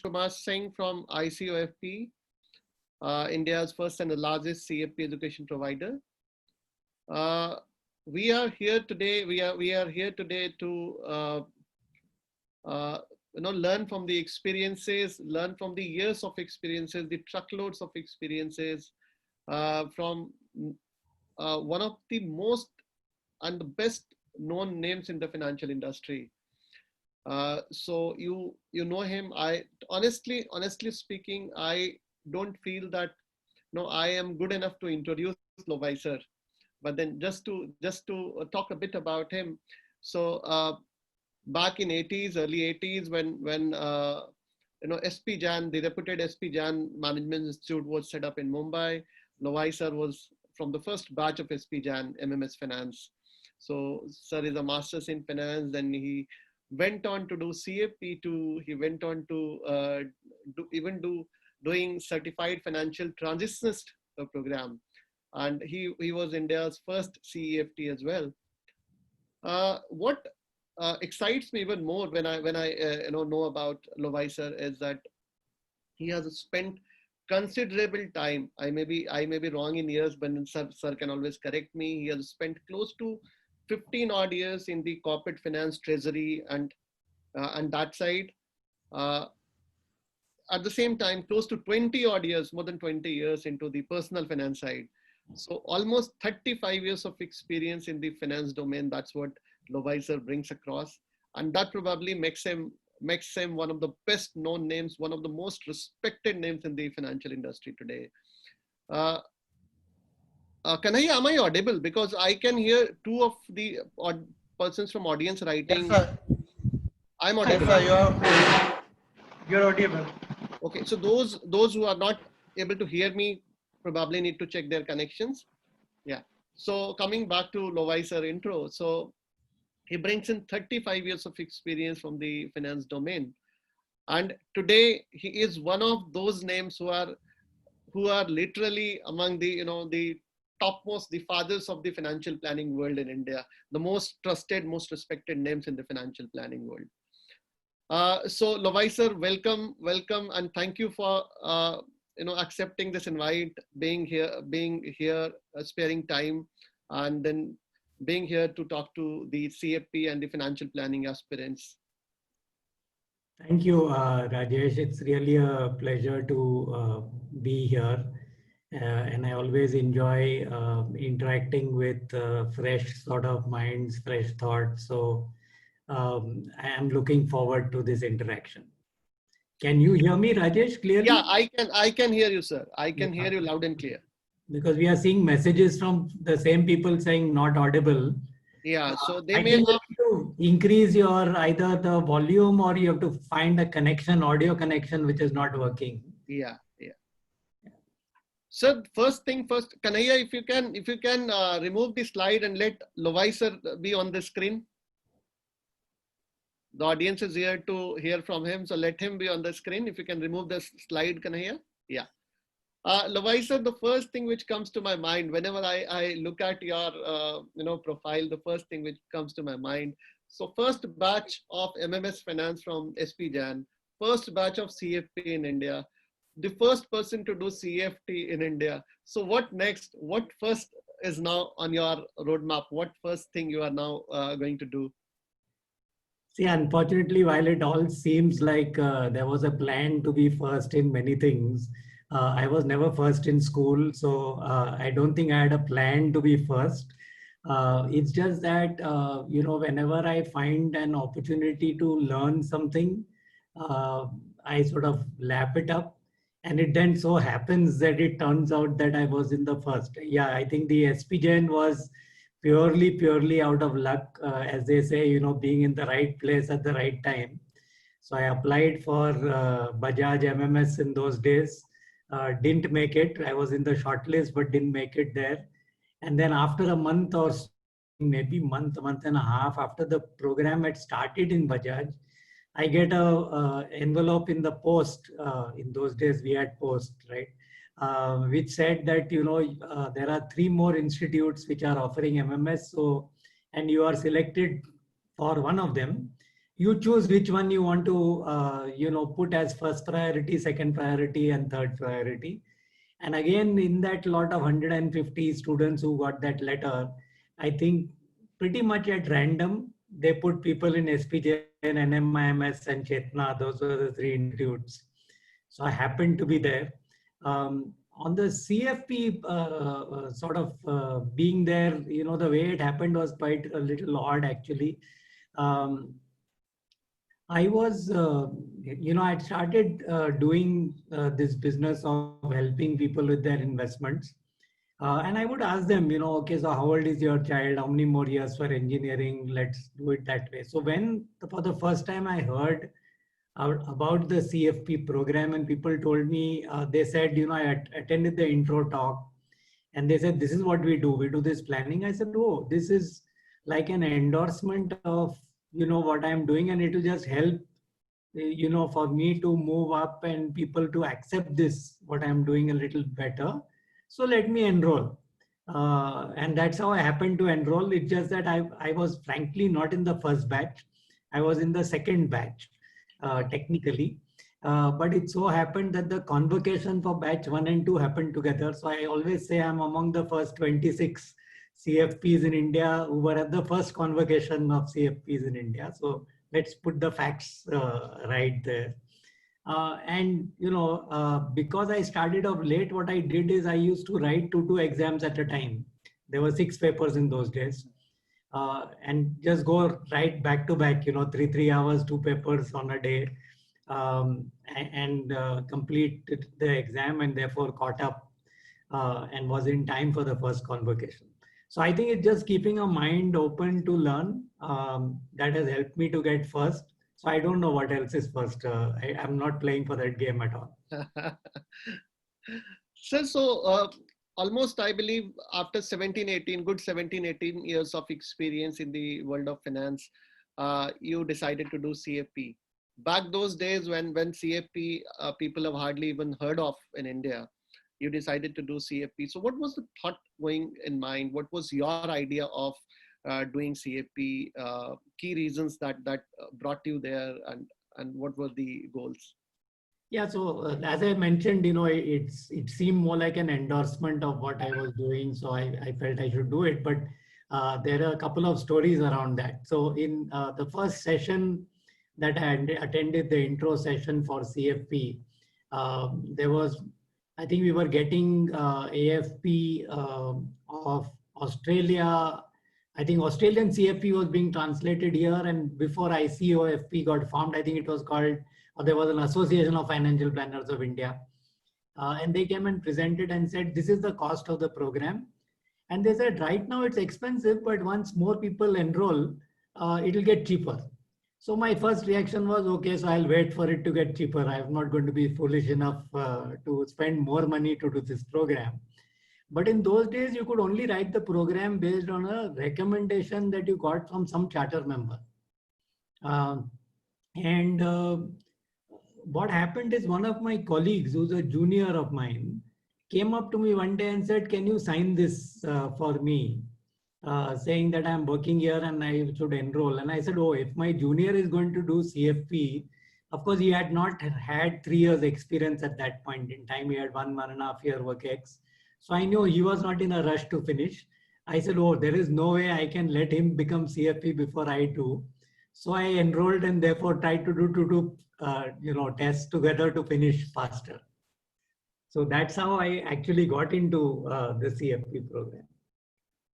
Kumar Singh from ICOFP, India's first and the largest CFP education provider. We are here today. We are here today to learn from the experiences, learn from the years of experiences, the truckloads of experiences from one of the most and the best known names in the financial industry. So you know him. I honestly speaking, I don't feel that I am good enough to introduce Lovai sir. But then just to talk a bit about him. So back in early 80s, when SP Jain, the reputed SP Jain Management Institute was set up in Mumbai. Lovai sir was from the first batch of SP Jain MMS Finance. So sir is a master's in finance. Then he went on to do CFP too. He went on to doing certified financial transitionist program, and he was India's first CEFT as well. What excites me even more when I know about Lovai sir is that he has spent considerable time. I may be wrong in years, but sir can always correct me. He has spent close to 15 odd years in the corporate finance treasury and that side. At the same time, close to 20 odd years, more than 20 years into the personal finance side. So almost 35 years of experience in the finance domain. That's what Lovai sir brings across. And that probably makes him one of the best known names, one of the most respected names in the financial industry today. Kanhaiya, am I audible? Because I can hear two of the persons from audience writing. Yes, sir. I'm audible. Yes, sir, you're audible. Okay, so those who are not able to hear me probably need to check their connections. Yeah. So coming back to Lovai sir intro, so he brings in 35 years of experience from the finance domain, and today he is one of those names who are literally among the the topmost, the fathers of the financial planning world in India, the most trusted, most respected names in the financial planning world. So Lovai sir, welcome, and thank you for accepting this invite, being here, sparing time, and then being here to talk to the CFP and the financial planning aspirants. Thank you, Rajesh. It's really a pleasure to be here. And I always enjoy interacting with fresh sort of minds, fresh thoughts. So I am looking forward to this interaction. Can you hear me, Rajesh, clearly? Yeah, I can hear you, sir. I can hear you loud and clear. Because we are seeing messages from the same people saying not audible. Yeah, so they I may think have to increase your either the volume, or you have to find a connection, audio connection, which is not working. Yeah. So first thing first, Kanhaiya, if you can remove the slide and let Lovai sir be on the screen. The audience is here to hear from him, so let him be on the screen. If you can remove the slide, Kanhaiya. Yeah. Lovai sir, the first thing which comes to my mind whenever I look at your profile, the first thing which comes to my mind. So first batch of MMS Finance from SP Jain, first batch of CFP in India, the first person to do CFT in India. So what next? What first is now on your roadmap? What first thing you are now going to do? See, unfortunately, while it all seems like there was a plan to be first in many things, I was never first in school. So I don't think I had a plan to be first. It's just that, whenever I find an opportunity to learn something, I sort of lap it up. And it then so happens that it turns out that I was in the first. Yeah, I think the SP Jain was purely out of luck, as they say, being in the right place at the right time. So I applied for Bajaj MMS in those days, didn't make it. I was in the shortlist, but didn't make it there. And then after a month or maybe month and a half after the program had started in Bajaj, I get a envelope in the post. In those days we had post, right? Which said that, there are 3 more institutes which are offering MMS. So, and you are selected for one of them. you choose which one you want to, put as first priority, second priority, and third priority. And again, in that lot of 150 students who got that letter, I think pretty much at random, they put people in SPJ and NMIMS and Chetna. Those were the three institutes. So I happened to be there. On the CFP sort of being there, the way it happened was quite a little odd actually. I was, I'd started doing this business of helping people with their investments. And I would ask them, okay, so how old is your child? How many more years for engineering? Let's do it that way. So when, for the first time I heard about the CFP program and people told me, they said, I attended the intro talk and they said, this is what we do. We do this planning. I said, oh, this is like an endorsement of, what I'm doing, and it will just help, for me to move up and people to accept this, what I'm doing a little better. So let me enroll. And that's how I happened to enroll. It's just that I was frankly not in the first batch. I was in the second batch, technically. But it so happened that the convocation for batch 1 and 2 happened together. So I always say I'm among the first 26 CFPs in India who were at the first convocation of CFPs in India. So let's put the facts right there. Because I started off late, what I did is I used to write two exams at a time. There were 6 papers in those days. And just go right back to back, 3 hours, 2 papers on a day, and complete the exam and therefore caught up and was in time for the first convocation. So I think it's just keeping a mind open to learn that has helped me to get first. So I don't know what else is first. I'm not playing for that game at all. Sir, so almost, I believe, after 17, 18, good 17, 18 years of experience in the world of finance, you decided to do CFP. Back those days when CFP people have hardly even heard of in India, you decided to do CFP. So what was the thought going in mind? What was your idea of doing CFP? Key reasons that brought you there, and what were the goals? Yeah, so as I mentioned, it seemed more like an endorsement of what I was doing. So I felt I should do it. But there are a couple of stories around that. So in the first session that I attended, the intro session for CFP, there was, I think we were getting AFP of Australia. I think Australian CFP was being translated here, and before ICOFP got formed, I think it was called, or there was an Association of Financial Planners of India. And they came and presented and said, this is the cost of the program. And they said, right now it's expensive, but once more people enroll, it'll get cheaper. So my first reaction was, okay, so I'll wait for it to get cheaper. I'm not going to be foolish enough to spend more money to do this program. But in those days, you could only write the program based on a recommendation that you got from some charter member. What happened is one of my colleagues, who's a junior of mine, came up to me one day and said, can you sign this for me? Saying that I'm working here and I should enroll. And I said, oh, if my junior is going to do CFP, of course, he had not had 3 years experience at that point in time. He had 1.5 year work ex. So I knew he was not in a rush to finish. I said, oh, there is no way I can let him become CFP before I do. So I enrolled and therefore tried to do two tests together to finish faster. So that's how I actually got into the CFP program.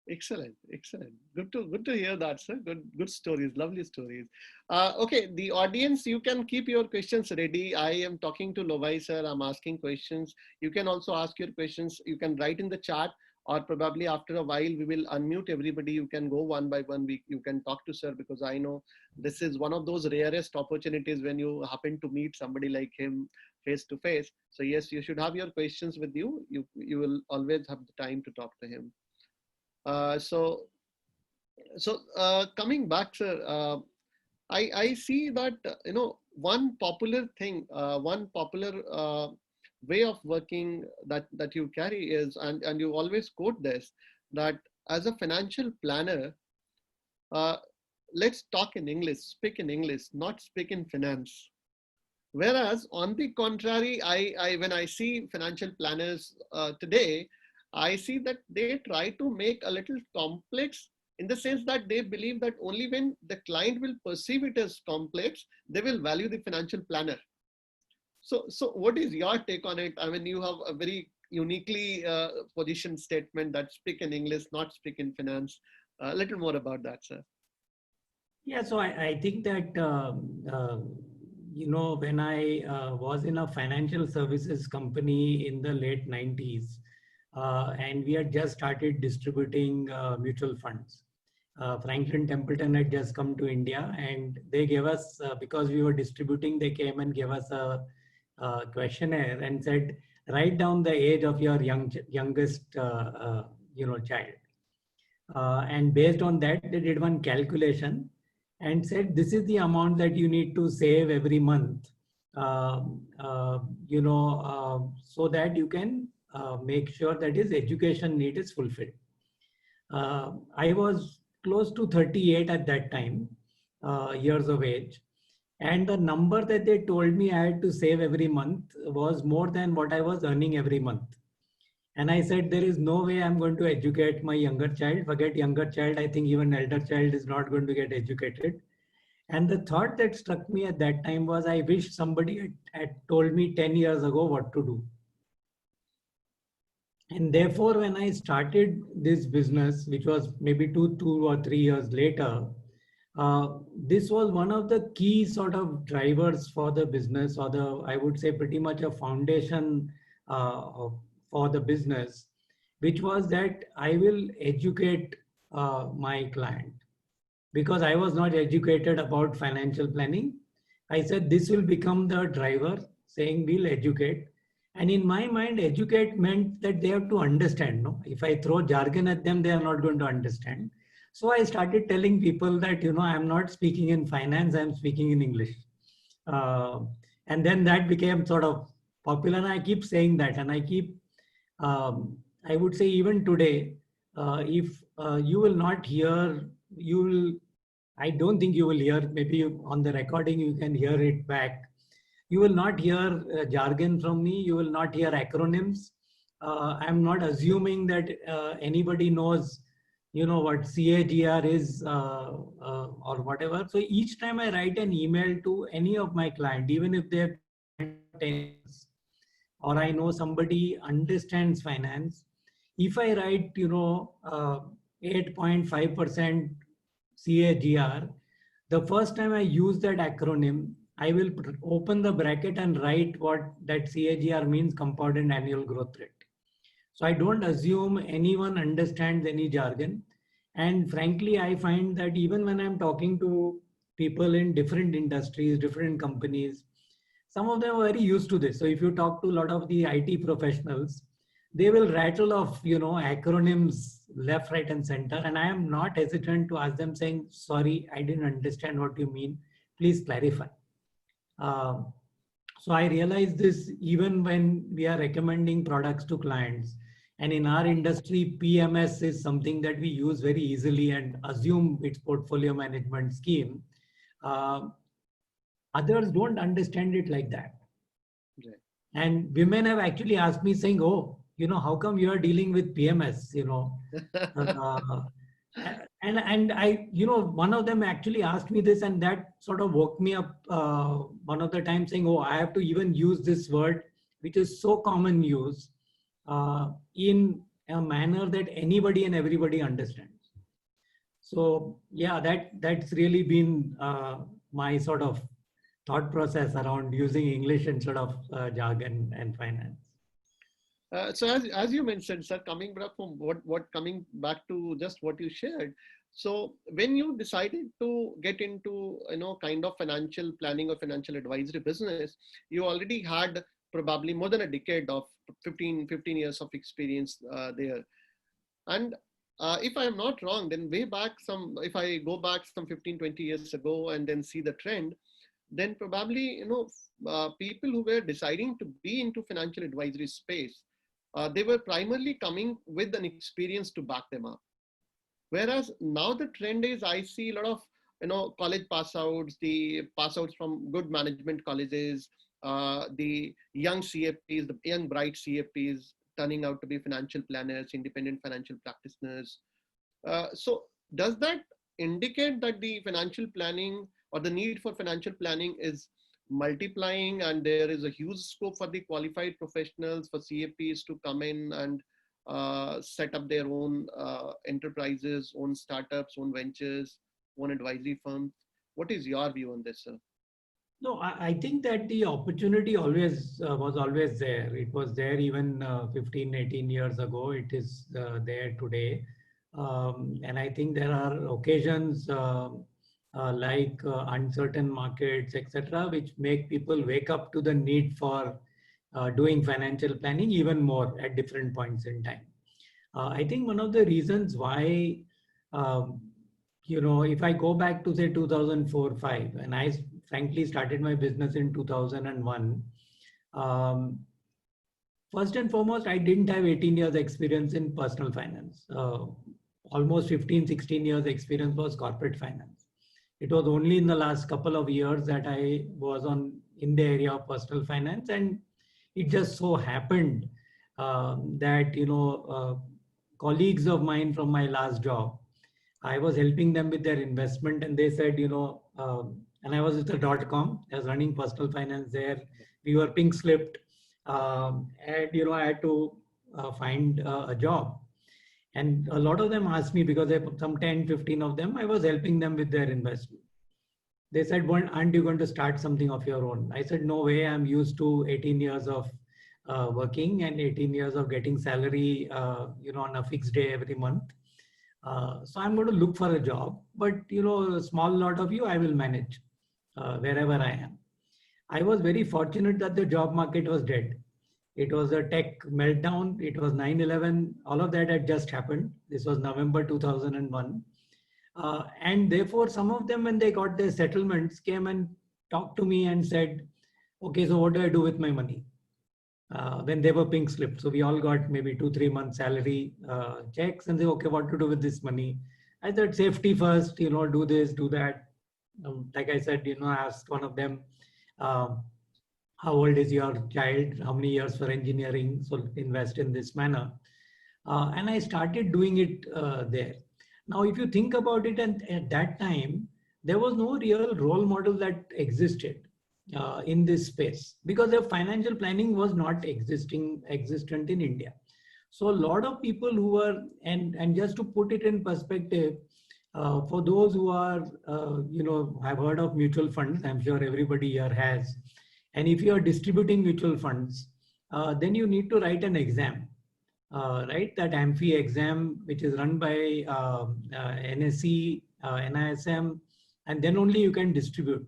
Excellent, excellent. Good to hear that, sir. Good stories, lovely stories. Okay, the audience, you can keep your questions ready. I am talking to Lovai sir. I'm asking questions. You can also ask your questions. You can write in the chat, or probably after a while we will unmute everybody. You can go one by one. You can talk to sir, because I know this is one of those rarest opportunities when you happen to meet somebody like him face to face. So yes, you should have your questions with you. You will always have the time to talk to him. Coming back, sir, I see that one popular thing, one popular way of working that you carry is, and you always quote this, that as a financial planner, let's talk in English, speak in English, not speak in finance. Whereas on the contrary, when I see financial planners today, I see that they try to make a little complex, in the sense that they believe that only when the client will perceive it as complex, they will value the financial planner. So what is your take on it? I mean, you have a very uniquely positioned statement that speak in English, not speak in finance. A little more about that, sir. Yeah, so I think that, when I was in a financial services company in the late 90s, and we had just started distributing mutual funds. Franklin Templeton had just come to India, and they gave us, because we were distributing, they came and gave us a questionnaire and said, write down the age of your youngest child. And based on that, they did one calculation and said, this is the amount that you need to save every month, so that you can make sure that his education need is fulfilled. I was close to 38 at that time, years of age. And the number that they told me I had to save every month was more than what I was earning every month. And I said, there is no way I'm going to educate my younger child. Forget younger child. I think even elder child is not going to get educated. And the thought that struck me at that time was, I wish somebody had told me 10 years ago what to do. And therefore, when I started this business, which was maybe two or 3 years later, this was one of the key sort of drivers for the business, or I would say pretty much a foundation for the business, which was that I will educate my client. Because I was not educated about financial planning, I said this will become the driver, saying we'll educate. And in my mind, educate meant that they have to understand. No? If I throw jargon at them, they are not going to understand. So I started telling people that, I'm not speaking in finance, I'm speaking in English. And then that became sort of popular. And I keep saying that. And I would say even today, if you will not hear, I don't think you will hear, maybe on the recording, you can hear it back. You will not hear jargon from me. You will not hear acronyms. I'm not assuming that anybody knows, what CAGR is or whatever. So each time I write an email to any of my clients, even if they're 10 years, or I know somebody understands finance, if I write, 8.5% CAGR, the first time I use that acronym, I will open the bracket and write what that CAGR means, compounded annual growth rate. So I don't assume anyone understands any jargon. And frankly, I find that even when I'm talking to people in different industries, different companies, some of them are very used to this. So if you talk to a lot of the IT professionals, they will rattle off, acronyms left, right, and center. And I am not hesitant to ask them, saying, sorry, I didn't understand what you mean. Please clarify. So I realize this even when we are recommending products to clients. And in our industry, PMS is something that we use very easily and assume it's portfolio management scheme. Others don't understand it like that. Right. And women have actually asked me saying, oh, how come you are dealing with PMS, and I, one of them actually asked me this, and that sort of woke me up one of the times, saying, oh, I have to even use this word, which is so common use, in a manner that anybody and everybody understands. So yeah, that's really been my sort of thought process around using English instead of jargon and finance. So as you mentioned, sir, coming back to just what you shared. So when you decided to get into, kind of financial planning or financial advisory business, you already had probably more than a decade of 15 years of experience there. And if I am not wrong, then if I go back some 15, 20 years ago and then see the trend, then probably, people who were deciding to be into financial advisory space, they were primarily coming with an experience to back them up. Whereas now the trend is, I see a lot of, college pass outs, the pass outs from good management colleges, the young CFPs, the young bright CFPs turning out to be financial planners, independent financial practitioners. So does that indicate that the financial planning or the need for financial planning is multiplying, and there is a huge scope for the qualified professionals, for CFPs to come in and set up their own enterprises, own startups, own ventures, own advisory firms? What is your view on this, sir? No, I think that the opportunity always was always there. It was there even 15, 18 years ago. It is there today. And I think there are occasions like uncertain markets, etc., which make people wake up to the need for doing financial planning even more at different points in time. I think one of the reasons why, if I go back to say 2004-5, and I frankly started my business in 2001. First and foremost, I didn't have 18 years experience in personal finance. Almost 15, 16 years experience was corporate finance. It was only in the last couple of years that I was in the area of personal finance, and it just so happened that colleagues of mine from my last job, I was helping them with their investment, and they said, and I was with the .com. I was running personal finance there. We were pink slipped, and I had to find a job. And a lot of them asked me, because some 10, 15 of them, I was helping them with their investment. They said, "Well, aren't you going to start something of your own?" I said, "No way. I'm used to 18 years of working and 18 years of getting salary, on a fixed day every month. So I'm going to look for a job, but a small lot of you I will manage wherever I am." I was very fortunate that the job market was dead. It was a tech meltdown. It was 9/11. All of that had just happened. This was November 2001. And therefore, some of them, when they got their settlements, came and talked to me and said, "Okay, so what do I do with my money?" When they were pink slipped. So we all got maybe 2-3 months salary checks and say, "Okay, what to do with this money?" I said, "Safety first, do this, do that." Like I said, I asked one of them, "How old is your child? How many years for engineering? So invest in this manner." And I started doing it there. Now, if you think about it, and at that time, there was no real role model that existed in this space, because the financial planning was not existent in India. So a lot of people who were, and just to put it in perspective, for those who are, have heard of mutual funds, I'm sure everybody here has. And if you are distributing mutual funds, then you need to write an exam, right? That AMFI exam, which is run by NSE, NISM, and then only you can distribute.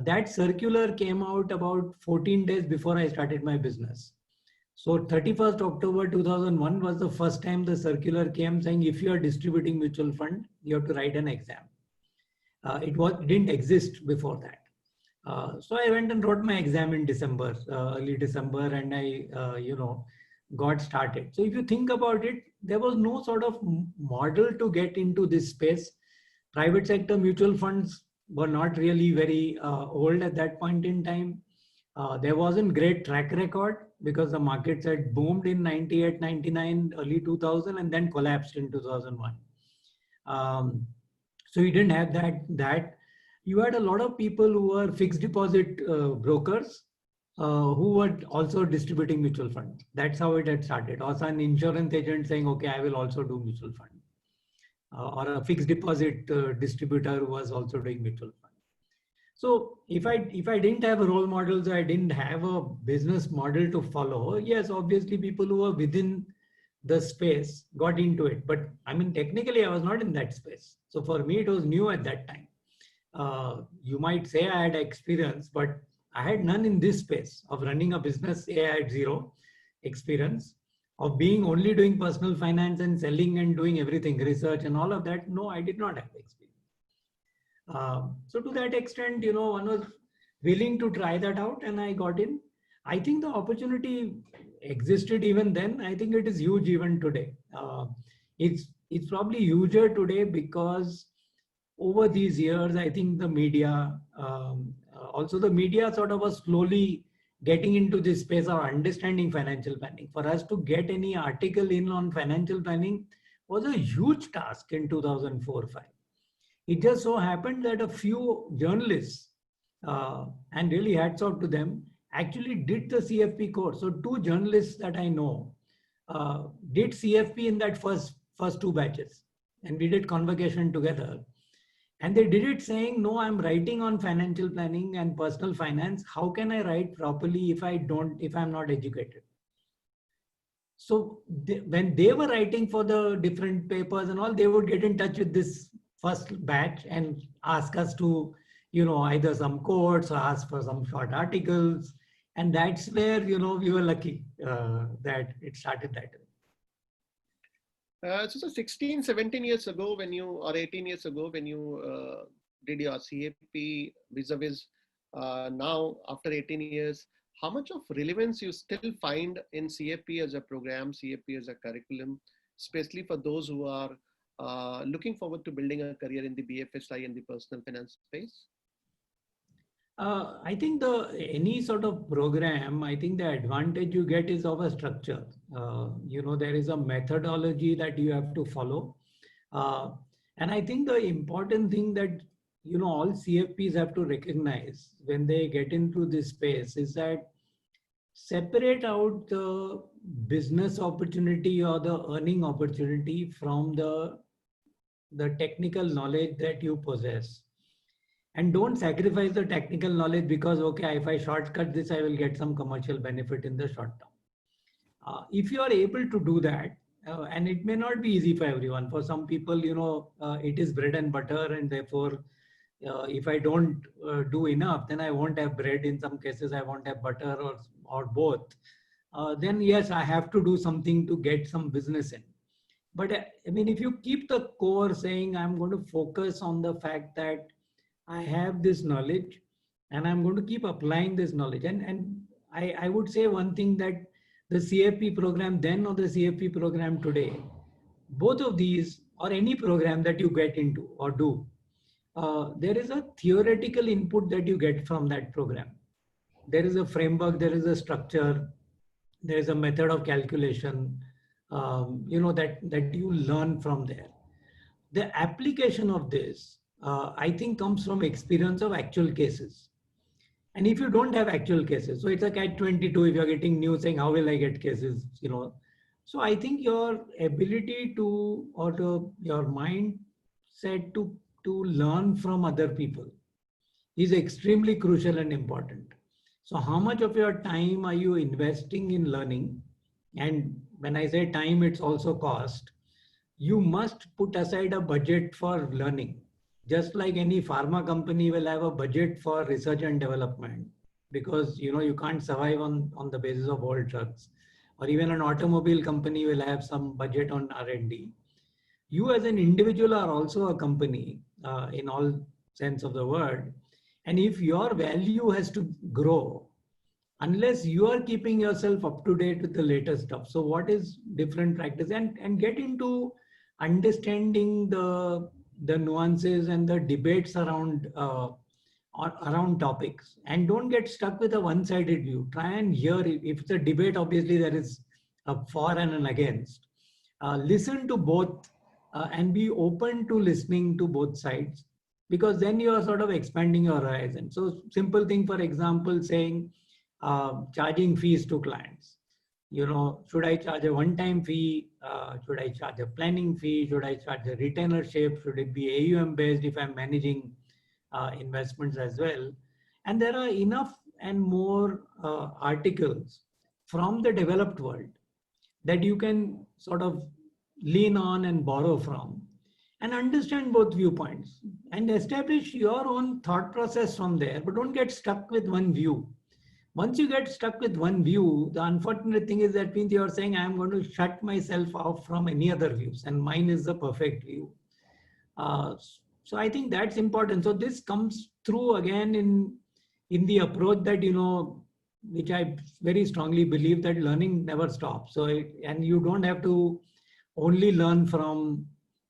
That circular came out about 14 days before I started my business. So 31st October 2001 was the first time the circular came saying, if you are distributing mutual fund, you have to write an exam. It didn't exist before that. So I went and wrote my exam in December, early December, and I, got started. So if you think about it, there was no sort of model to get into this space. Private sector mutual funds were not really very old at that point in time. There wasn't great track record because the markets had boomed in 98, 99, early 2000, and then collapsed in 2001. So you didn't have that. You had a lot of people who were fixed deposit brokers who were also distributing mutual funds. That's how it had started. Also an insurance agent saying, "Okay, I will also do mutual fund." Or a fixed deposit distributor who was also doing mutual fund. So if I didn't have a role model, so I didn't have a business model to follow, yes, obviously people who were within the space got into it. But I mean, technically I was not in that space. So for me, it was new at that time. You might say I had experience, but I had none in this space of running a business. I had zero experience. Of being only doing personal finance and selling and doing everything, research and all of that. No, I did not have experience. So to that extent, one was willing to try that out, and I got in. I think the opportunity existed even then. I think it is huge even today. It's probably huger today because over these years, I think the media, also the media sort of was slowly getting into this space of understanding financial planning. For us to get any article in on financial planning was a huge task in 2004-5. It just so happened that a few journalists, and really hats off to them, actually did the CFP course. So two journalists that I know did CFP in that first two batches, and we did convocation together. And they did it saying, no, I'm writing on financial planning and personal finance. How can I write properly if I'm not educated? So when they were writing for the different papers and all, they would get in touch with this first batch and ask us to, either some quotes or ask for some short articles. And that's where, we were lucky that it started that way. So 16, 17 years ago or 18 years ago, when you did your CFP vis-a-vis now after 18 years, how much of relevance you still find in CFP as a program, CFP as a curriculum, especially for those who are looking forward to building a career in the BFSI and the personal finance space? I think any sort of program, I think the advantage you get is of a structure. There is a methodology that you have to follow. And I think the important thing that, all CFPs have to recognize when they get into this space is that separate out the business opportunity or the earning opportunity from the technical knowledge that you possess. And don't sacrifice the technical knowledge because, okay, if I shortcut this, I will get some commercial benefit in the short term. If you are able to do that, and it may not be easy for everyone. For some people, it is bread and butter, and therefore, if I don't do enough, then I won't have bread. In some cases, I won't have butter or both. Then yes, I have to do something to get some business in. But I mean, if you keep the core saying, I'm going to focus on the fact that I have this knowledge and I'm going to keep applying this knowledge. And I would say one thing, that the CFP program then or the CFP program today, both of these or any program that you get into or do, there is a theoretical input that you get from that program. There is a framework, there is a structure, there is a method of calculation, that you learn from there. The application of this, I think, comes from experience of actual cases. And if you don't have actual cases, so it's a catch-22 if you're getting news saying, how will I get cases, So I think your ability to, or your mindset to learn from other people is extremely crucial and important. So how much of your time are you investing in learning? And when I say time, it's also cost. You must put aside a budget for learning. Just like any pharma company will have a budget for research and development, because you can't survive on the basis of old drugs. Or even an automobile company will have some budget on R&D. You as an individual are also a company in all sense of the word. And if your value has to grow, unless you are keeping yourself up to date with the latest stuff. So what is different practice, and get into understanding the nuances and the debates around topics, and don't get stuck with a one-sided view. Try and hear, if it's a debate, obviously there is a for and an against. Listen to both and be open to listening to both sides, because then you are sort of expanding your horizon. So simple thing, for example, saying charging fees to clients. Should I charge a one-time fee? Should I charge a planning fee? Should I charge a retainership? Should it be AUM based if I'm managing investments as well? And there are enough and more articles from the developed world that you can sort of lean on and borrow from, and understand both viewpoints and establish your own thought process from there. But don't get stuck with one view. Once you get stuck with one view, the unfortunate thing is that means you're saying, I'm going to shut myself off from any other views, and mine is the perfect view. So I think that's important. So this comes through again in the approach that, which I very strongly believe, that learning never stops. So, and you don't have to only learn from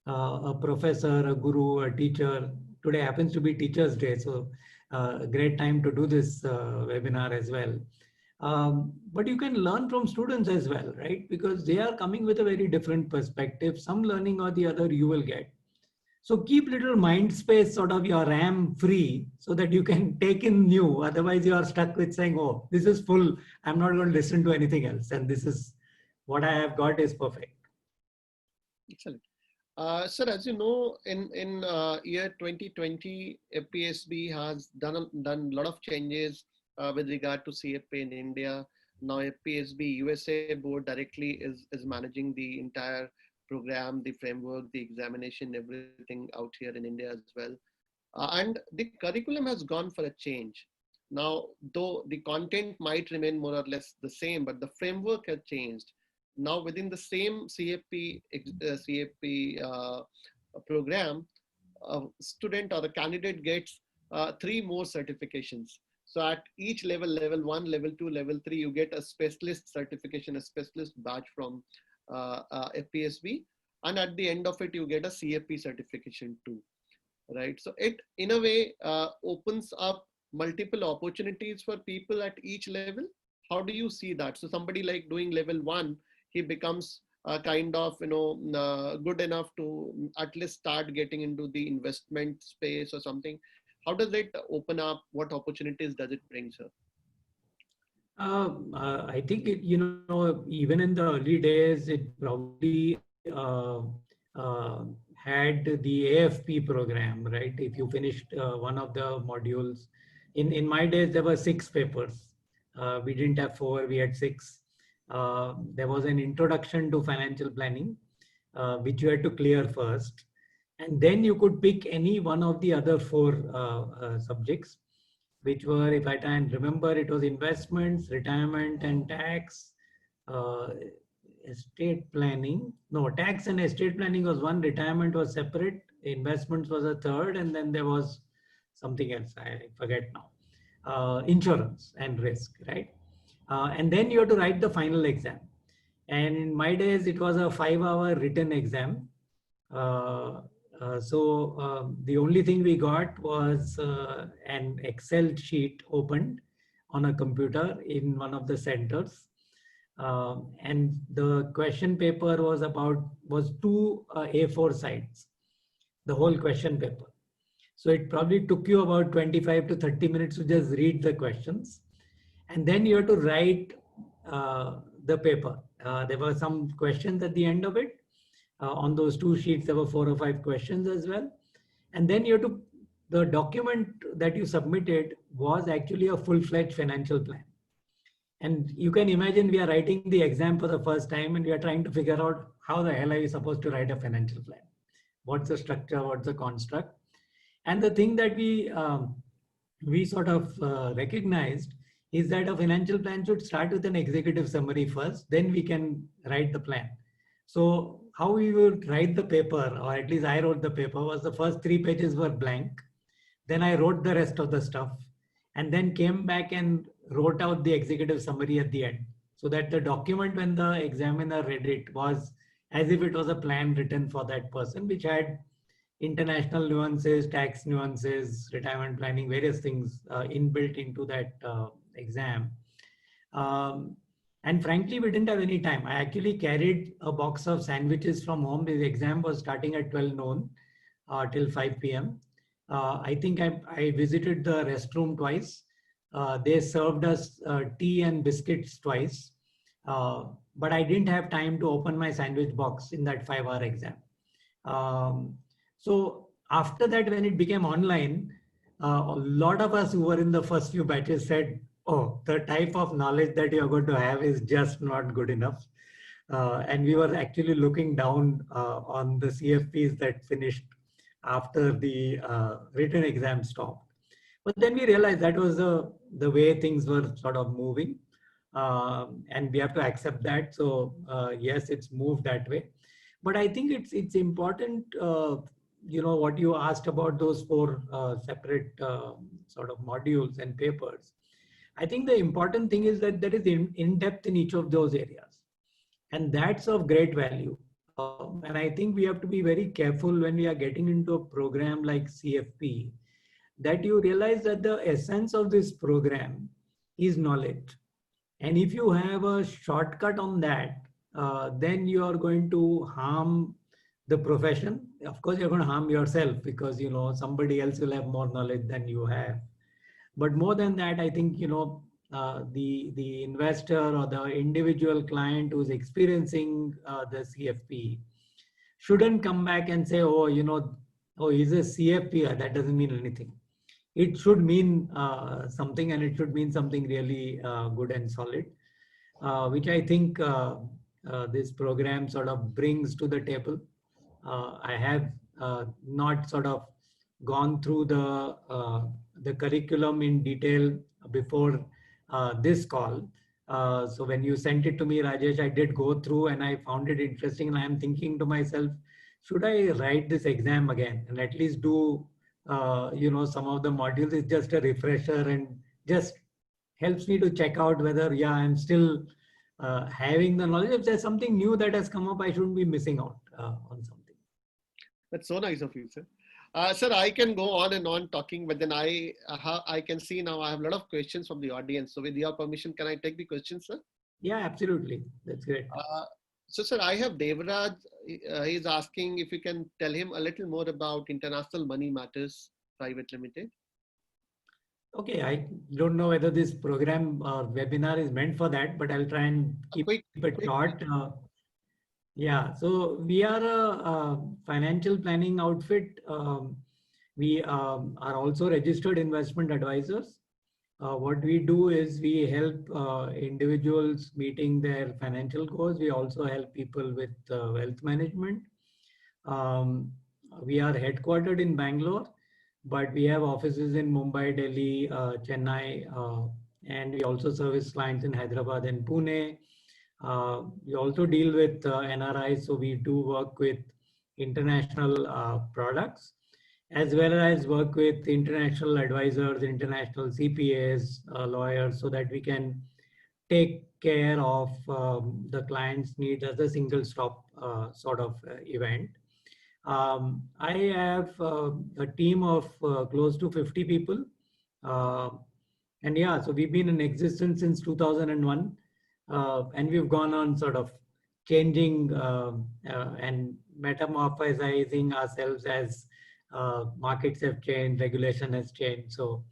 a professor, a guru, a teacher. Today happens to be Teachers' Day, so a great time to do this webinar as well. But you can learn from students as well, right? Because they are coming with a very different perspective. Some learning or the other you will get. So keep little mind space, sort of your RAM free, so that you can take in new. Otherwise, you are stuck with saying, "Oh, this is full. I'm not going to listen to anything else, and this is what I have got is perfect." Excellent. Sir, as you know, in year 2020, FPSB has done a lot of changes with regard to CFA in India. Now FPSB USA board directly is managing the entire program, the framework, the examination, everything out here in India as well. And the curriculum has gone for a change. Now, though the content might remain more or less the same, but the framework has changed. Now, within the same CFP program, a student or a candidate gets 3 more certifications. So at each level, level 1, level 2, level 3, you get a specialist certification, a specialist badge from FPSB. And at the end of it, you get a CFP certification too, right? So it, in a way, opens up multiple opportunities for people at each level. How do you see that? So somebody like doing level 1, he becomes kind of, good enough to at least start getting into the investment space or something. How does it open up? What opportunities does it bring, sir? I think even in the early days, it probably had the AFP program, right? If you finished one of the modules, in my days there were 6 papers. We didn't have 4; we had 6. There was an introduction to financial planning, which you had to clear first, and then you could pick any one of the other 4 subjects, which were, if I can remember, it was investments, retirement and tax, uh, estate planning. No, tax and estate planning was one, retirement was separate, investments was a third, and then there was something else, I forget now. Insurance and risk, right? And then you have to write the final exam. And in my days, it was a 5-hour written exam. The only thing we got was an Excel sheet opened on a computer in one of the centers. And the question paper was 2 A4 sides, the whole question paper. So it probably took you about 25 to 30 minutes to just read the questions. And then you have to write the paper. There were some questions at the end of it. On those 2 sheets, there were 4 or 5 questions as well. And then the document that you submitted was actually a full-fledged financial plan. And you can imagine we are writing the exam for the first time and we are trying to figure out how the hell are you supposed to write a financial plan? What's the structure? What's the construct? And the thing that we sort of recognized is that a financial plan should start with an executive summary first, then we can write the plan. So how we would write the paper, or at least I wrote the paper, was the first 3 pages were blank. Then I wrote the rest of the stuff and then came back and wrote out the executive summary at the end, so that the document, when the examiner read it, was as if it was a plan written for that person, which had international nuances, tax nuances, retirement planning, various things inbuilt into that exam. And frankly, we didn't have any time. I actually carried a box of sandwiches from home. The exam was starting at 12 noon till 5 p.m. I think I visited the restroom twice. They served us tea and biscuits twice. But I didn't have time to open my sandwich box in that 5-hour exam. So after that, when it became online, a lot of us who were in the first few batches said, oh, the type of knowledge that you're going to have is just not good enough. And we were actually looking down on the CFPs that finished after the written exam stopped. But then we realized that was the way things were sort of moving. And we have to accept that. So yes, it's moved that way. But I think it's important, what you asked about those 4 separate sort of modules and papers. I think the important thing is that there is in depth in each of those areas. And that's of great value. And I think we have to be very careful when we are getting into a program like CFP, that you realize that the essence of this program is knowledge. And if you have a shortcut on that, then you are going to harm the profession. Of course, you're going to harm yourself because, you know, somebody else will have more knowledge than you have. But more than that, I think, you know, the investor or the individual client who's experiencing the CFP shouldn't come back and say, oh, you know, oh, he's a CFP. That doesn't mean anything. It should mean something, and it should mean something really good and solid, which I think this program sort of brings to the table. I have not sort of gone through the curriculum in detail before this call. So when you sent it to me, Rajesh, I did go through and I found it interesting. And I am thinking to myself, should I write this exam again and at least do, you know, some of the modules? Is just a refresher and just helps me to check out whether, yeah, I'm still having the knowledge. If there's something new that has come up, I shouldn't be missing out on something. That's so nice of you, sir. Sir, I can go on and on talking, but then I can see now I have a lot of questions from the audience. So with your permission, can I take the questions, sir? Yeah, absolutely. That's great. So, sir, I have Devraj. He's asking if you can tell him a little more about International Money Matters Private Limited. Okay, I don't know whether this program or webinar is meant for that, but I'll try and keep it short. Yeah, so we are a financial planning outfit. We are also registered investment advisors. What we do is we help individuals meeting their financial goals. We also help people with wealth management. We are headquartered in Bangalore, but we have offices in Mumbai, Delhi, Chennai, and we also service clients in Hyderabad and Pune. We also deal with NRIs, so we do work with international products, as well as work with international advisors, international CPAs, lawyers, so that we can take care of the client's needs as a single stop sort of event. I have a team of close to 50 people. And yeah, so we've been in existence since 2001. And we've gone on sort of changing and metamorphosizing ourselves as markets have changed, regulation has changed. So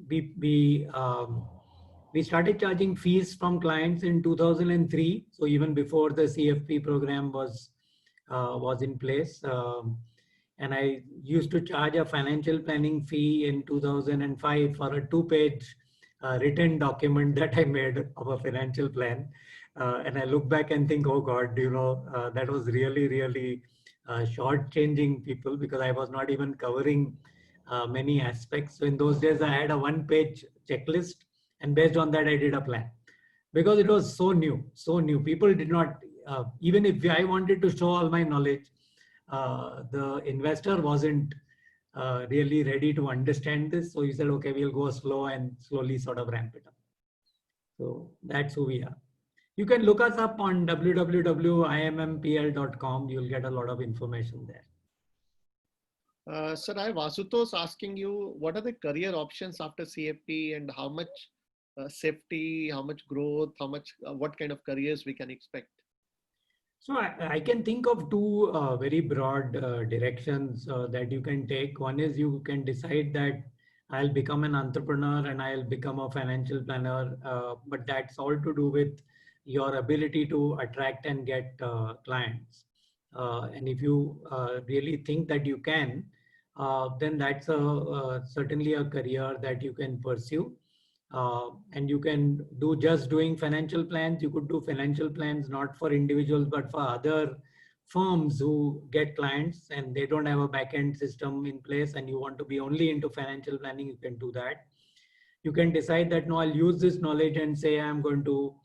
we started charging fees from clients in 2003. So even before the CFP program was in place. And I used to charge a financial planning fee in 2005 for a 2-page written document that I made of a financial plan. And I look back and think, oh God, you know, that was really, really short-changing people, because I was not even covering many aspects. So in those days, I had a 1-page checklist, and based on that, I did a plan, because it was so new, so new. People did not, even if I wanted to show all my knowledge, the investor wasn't really ready to understand this. So he said, okay, we'll go slow and slowly sort of ramp it up. So that's who we are. You can look us up on www.immpl.com. You'll get a lot of information there. Sir, I have Asutosh asking you, what are the career options after CFP, and how much safety, how much growth, how much, what kind of careers we can expect? So I can think of two very broad directions that you can take. One is you can decide that I'll become an entrepreneur and I'll become a financial planner, but that's all to do with your ability to attract and get clients. And if you really think that you can, then that's certainly a career that you can pursue. And you can do just doing financial plans. You could do financial plans not for individuals, but for other firms who get clients and they don't have a back-end system in place, and you want to be only into financial planning, you can do that. You can decide that, no, I'll use this knowledge and say I'm going to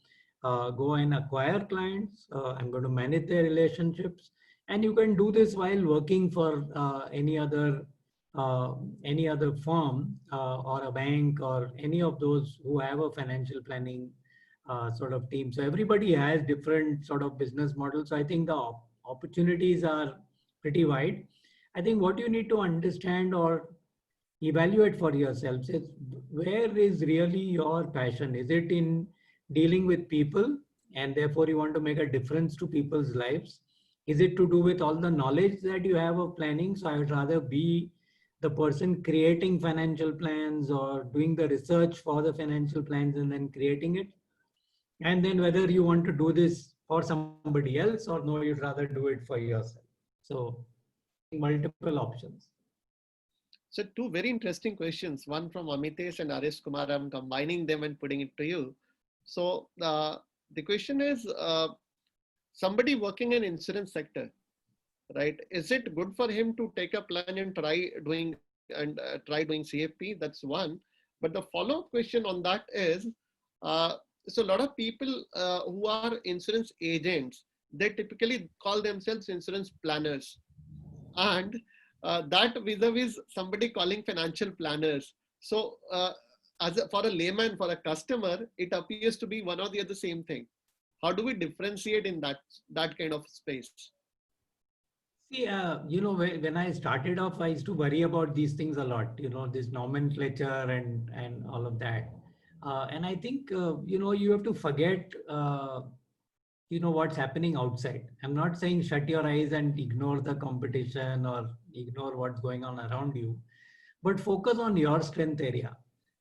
go and acquire clients. I'm going to manage their relationships. And you can do this while working for any other firm or a bank or any of those who have a financial planning sort of team. So everybody has different sort of business models. So I think the opportunities are pretty wide. I think what you need to understand or evaluate for yourselves is where is really your passion? Is it in dealing with people and therefore you want to make a difference to people's lives? Is it to do with all the knowledge that you have of planning? So I would rather be the person creating financial plans or doing the research for the financial plans and then creating it. And then whether you want to do this for somebody else or no, you'd rather do it for yourself. So multiple options. So two very interesting questions, one from Amitesh and Aris Kumar. I'm combining them and putting it to you. So the question is, somebody working in insurance sector, right? Is it good for him to take a plan and try doing CFP? That's one. But the follow-up question on that is, so a lot of people who are insurance agents, they typically call themselves insurance planners, and that vis-a-vis somebody calling financial planners. So for a layman, for a customer, it appears to be one or the other same thing. How do we differentiate in that kind of space? See, when I started off, I used to worry about these things a lot, this nomenclature and all of that. And I think, you have to forget, what's happening outside. I'm not saying shut your eyes and ignore the competition or ignore what's going on around you, but focus on your strength area.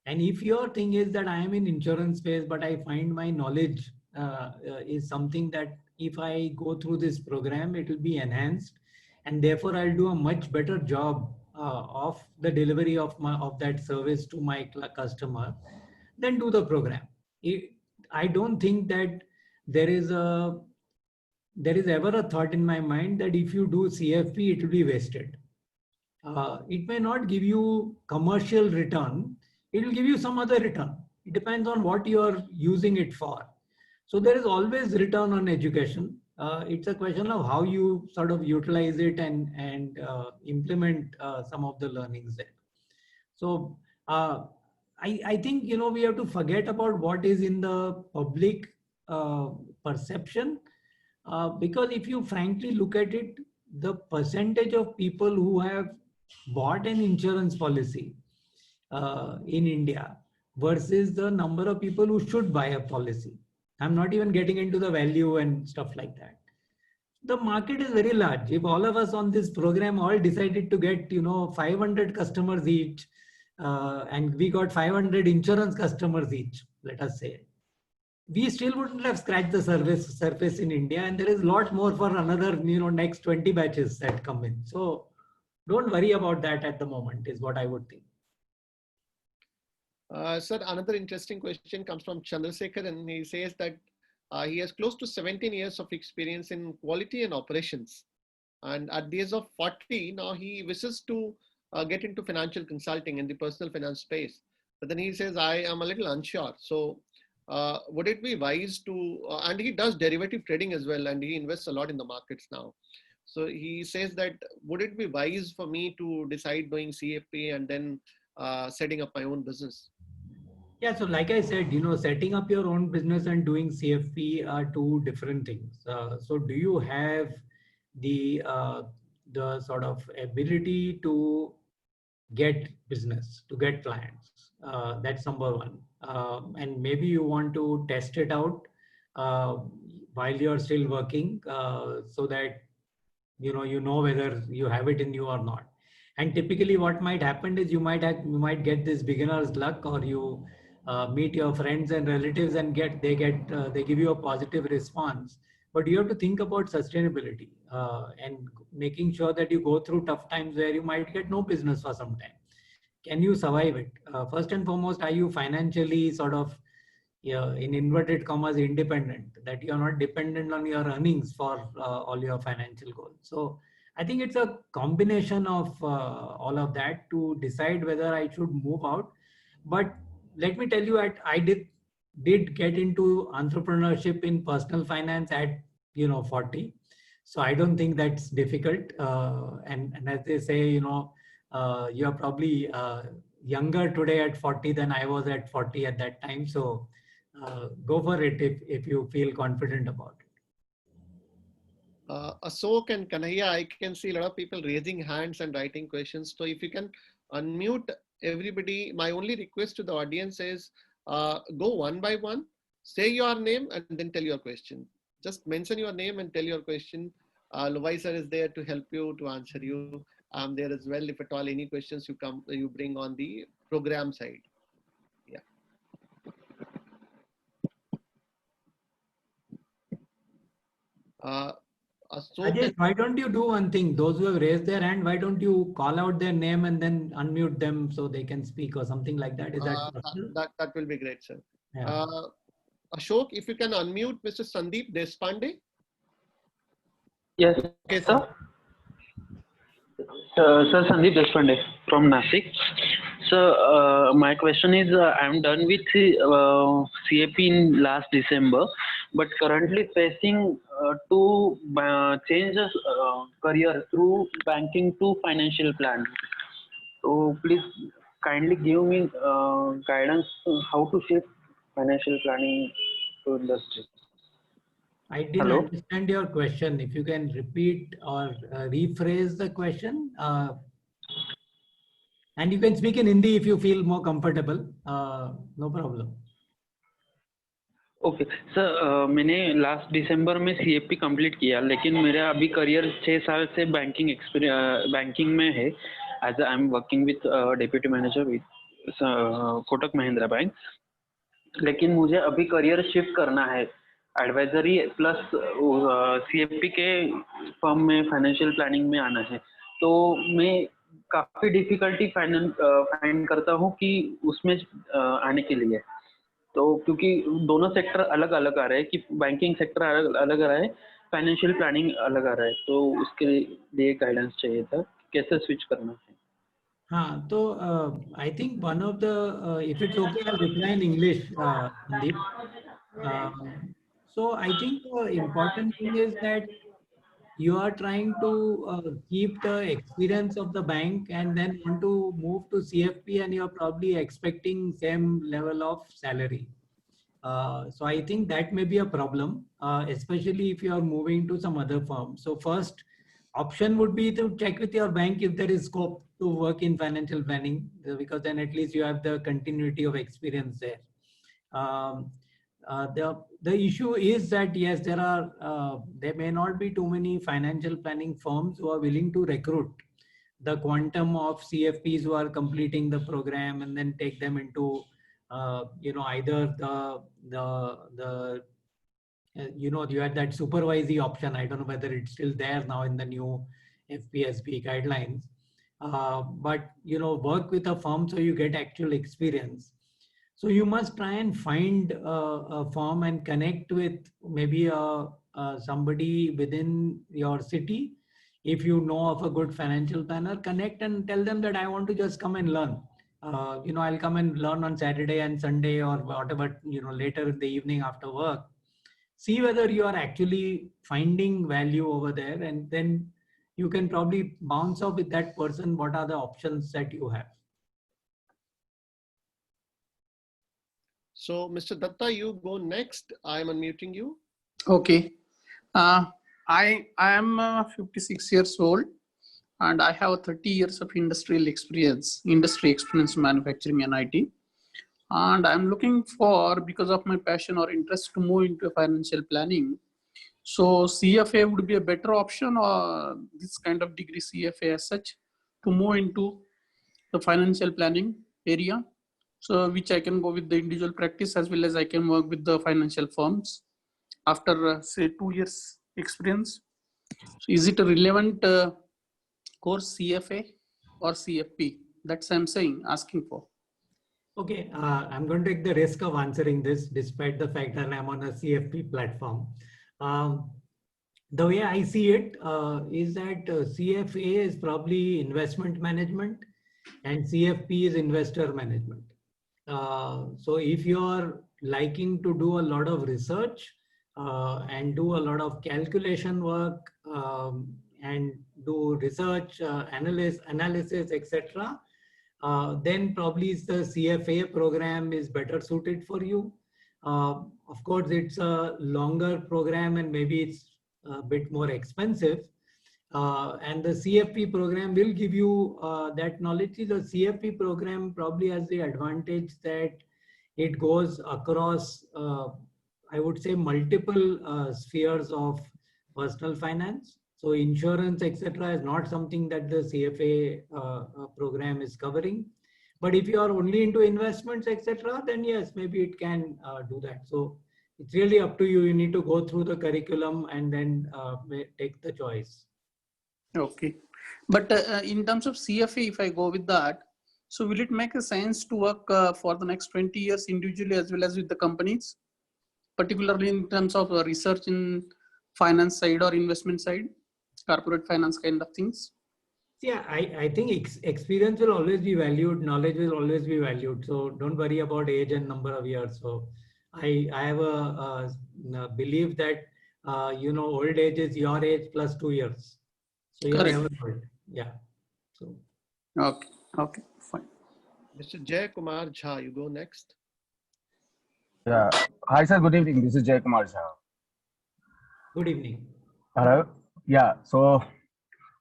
And if your thing is that I am in insurance space, but I find my knowledge is something that if I go through this program, it will be enhanced. And therefore, I'll do a much better job of the delivery of that service to my customer. Then do the program. I don't think that there is ever a thought in my mind that if you do CFP, it will be wasted. It may not give you commercial return. It will give you some other return. It depends on what you are using it for. So there is always return on education. It's a question of how you sort of utilize it and implement some of the learnings there. So I think, we have to forget about what is in the public perception, because if you frankly look at it, the percentage of people who have bought an insurance policy in India versus the number of people who should buy a policy. I'm not even getting into the value and stuff like that. The market is very large. If all of us on this program all decided to get, 500 customers each, and we got 500 insurance customers each, let us say, we still wouldn't have scratched the surface in India. And there is a lot more for another, next 20 batches that come in. So don't worry about that at the moment is what I would think. Sir, another interesting question comes from Chandrasekhar, and he says that he has close to 17 years of experience in quality and operations. And at the age of 40, now he wishes to get into financial consulting in the personal finance space. But then he says, I am a little unsure. So would it be wise to, and he does derivative trading as well, and he invests a lot in the markets now. So he says that, would it be wise for me to decide doing CFP and then setting up my own business? Yeah, so like I said, setting up your own business and doing CFP are two different things. So do you have the sort of ability to get business, to get clients? That's number one. And maybe you want to test it out while you're still working, so that you know whether you have it in you or not. And typically what might happen is you might get this beginner's luck, or you meet your friends and relatives and they give you a positive response. But you have to think about sustainability and making sure that you go through tough times where you might get no business for some time. Can you survive it? First and foremost, are you financially sort of, in inverted commas, independent, that you're not dependent on your earnings for all your financial goals? So I think it's a combination of all of that to decide whether I should move out. But let me tell you, I did get into entrepreneurship in personal finance at 40. So I don't think that's difficult. And as they say, you're probably younger today at 40 than I was at 40 at that time. So go for it if you feel confident about it. Ashok and Kanhaiya, I can see a lot of people raising hands and writing questions. So if you can unmute everybody, my only request to the audience is go one by one, say your name and then tell your question. Just mention your name and tell your question. Lovai sir is there to help you, to answer you. I'm there as well. If at all any questions you bring on the program side. Yeah. Ashok, Rajesh, why don't you do one thing? Those who have raised their hand, why don't you call out their name and then unmute them so they can speak or something like that? Is that possible? that will be great, sir. Yeah. Ashok, if you can unmute Mr. Sandeep Deshpande. Yes, Okay, sir. Sir, Sandeep Deshpande from Nasik. So my question is, I'm done with CAP in last December, but currently facing to change career through banking to financial plan. So please kindly give me guidance on how to shift financial planning to industry. I didn't Hello? understand your question. If you can repeat or rephrase the question, and you can speak in Hindi if you feel more comfortable. No problem. Okay sir, मैंने last दिसंबर में CFP complete किया, लेकिन मेरा अभी career 6 साल से banking में है. As I am working with deputy manager with Kotak Mahindra bank. लेकिन मुझे अभी करियर शिफ्ट करना है, एडवाइजरी प्लस CFP के फर्म में फाइनेंशियल प्लानिंग में आना है. तो मैं काफ़ी डिफिकल्टी फाइंड करता हूँ कि उसमें आने के लिए. तो क्योंकि दोनों सेक्टर अलग अलग आ रहे हैं, कि बैंकिंग सेक्टर अलग आ रहा है, फाइनेंशियल प्लानिंग अलग आ रहा है, तो उसके लिए गाइडेंस चाहिए था, कैसे स्विच करना है. हाँ, तो I think one of the, if it's okay, I'll reply in English, Sandeep. So I think the important thing is that you are trying to keep the experience of the bank and then want to move to CFP, and you're probably expecting same level of salary. So I think that may be a problem, especially if you are moving to some other firm. So first option would be to check with your bank if there is scope to work in financial planning, because then at least you have the continuity of experience there. The issue is that yes, there may not be too many financial planning firms who are willing to recruit the quantum of CFPs who are completing the program and then take them into either you had that supervisory option. I don't know whether it's still there now in the new FPSB guidelines, but work with a firm so you get actual experience. So you must try and find a firm and connect with maybe somebody within your city. If you know of a good financial planner, connect and tell them that I want to just come and learn. I'll come and learn on Saturday and Sunday or whatever, later in the evening after work. See whether you are actually finding value over there, and then you can probably bounce off with that person. What are the options that you have? So, Mr. Datta, you go next. I am unmuting you. Okay. I am 56 years old and I have 30 years of industry experience in manufacturing and IT. And I'm looking for, because of my passion or interest, to move into financial planning. So CFA would be a better option, or this kind of degree CFA as such, to move into the financial planning area. So which I can go with the individual practice as well as I can work with the financial firms after say 2 years experience. So is it a relevant course, CFA or CFP? That's I'm asking for. Okay, I'm going to take the risk of answering this despite the fact that I'm on a CFP platform. The way I see it is that CFA is probably investment management and CFP is investor management. So if you're liking to do a lot of research and do a lot of calculation work and do research, analysis, etc., then probably the CFA program is better suited for you. Of course, it's a longer program and maybe it's a bit more expensive. And the CFP program will give you that knowledge. The CFP program probably has the advantage that it goes across, I would say, multiple spheres of personal finance. So insurance, etc., is not something that the CFA program is covering. But if you are only into investments, etc., then yes, maybe it can do that. So it's really up to you. You need to go through the curriculum and then take the choice. Okay. But in terms of CFA, if I go with that, so will it make a sense to work for the next 20 years individually as well as with the companies, particularly in terms of research in finance side or investment side, corporate finance kind of things? Yeah, I think experience will always be valued. Knowledge will always be valued. So don't worry about age and number of years. So I have a belief that, old age is your age plus 2 years. So you're Correct. never old. Yeah. So. Okay. Okay. Fine. Mr. Jay Kumar Jha, you go next. Yeah. Hi, sir. Good evening. This is Jay Kumar Jha. Good evening. Hello. Yeah. So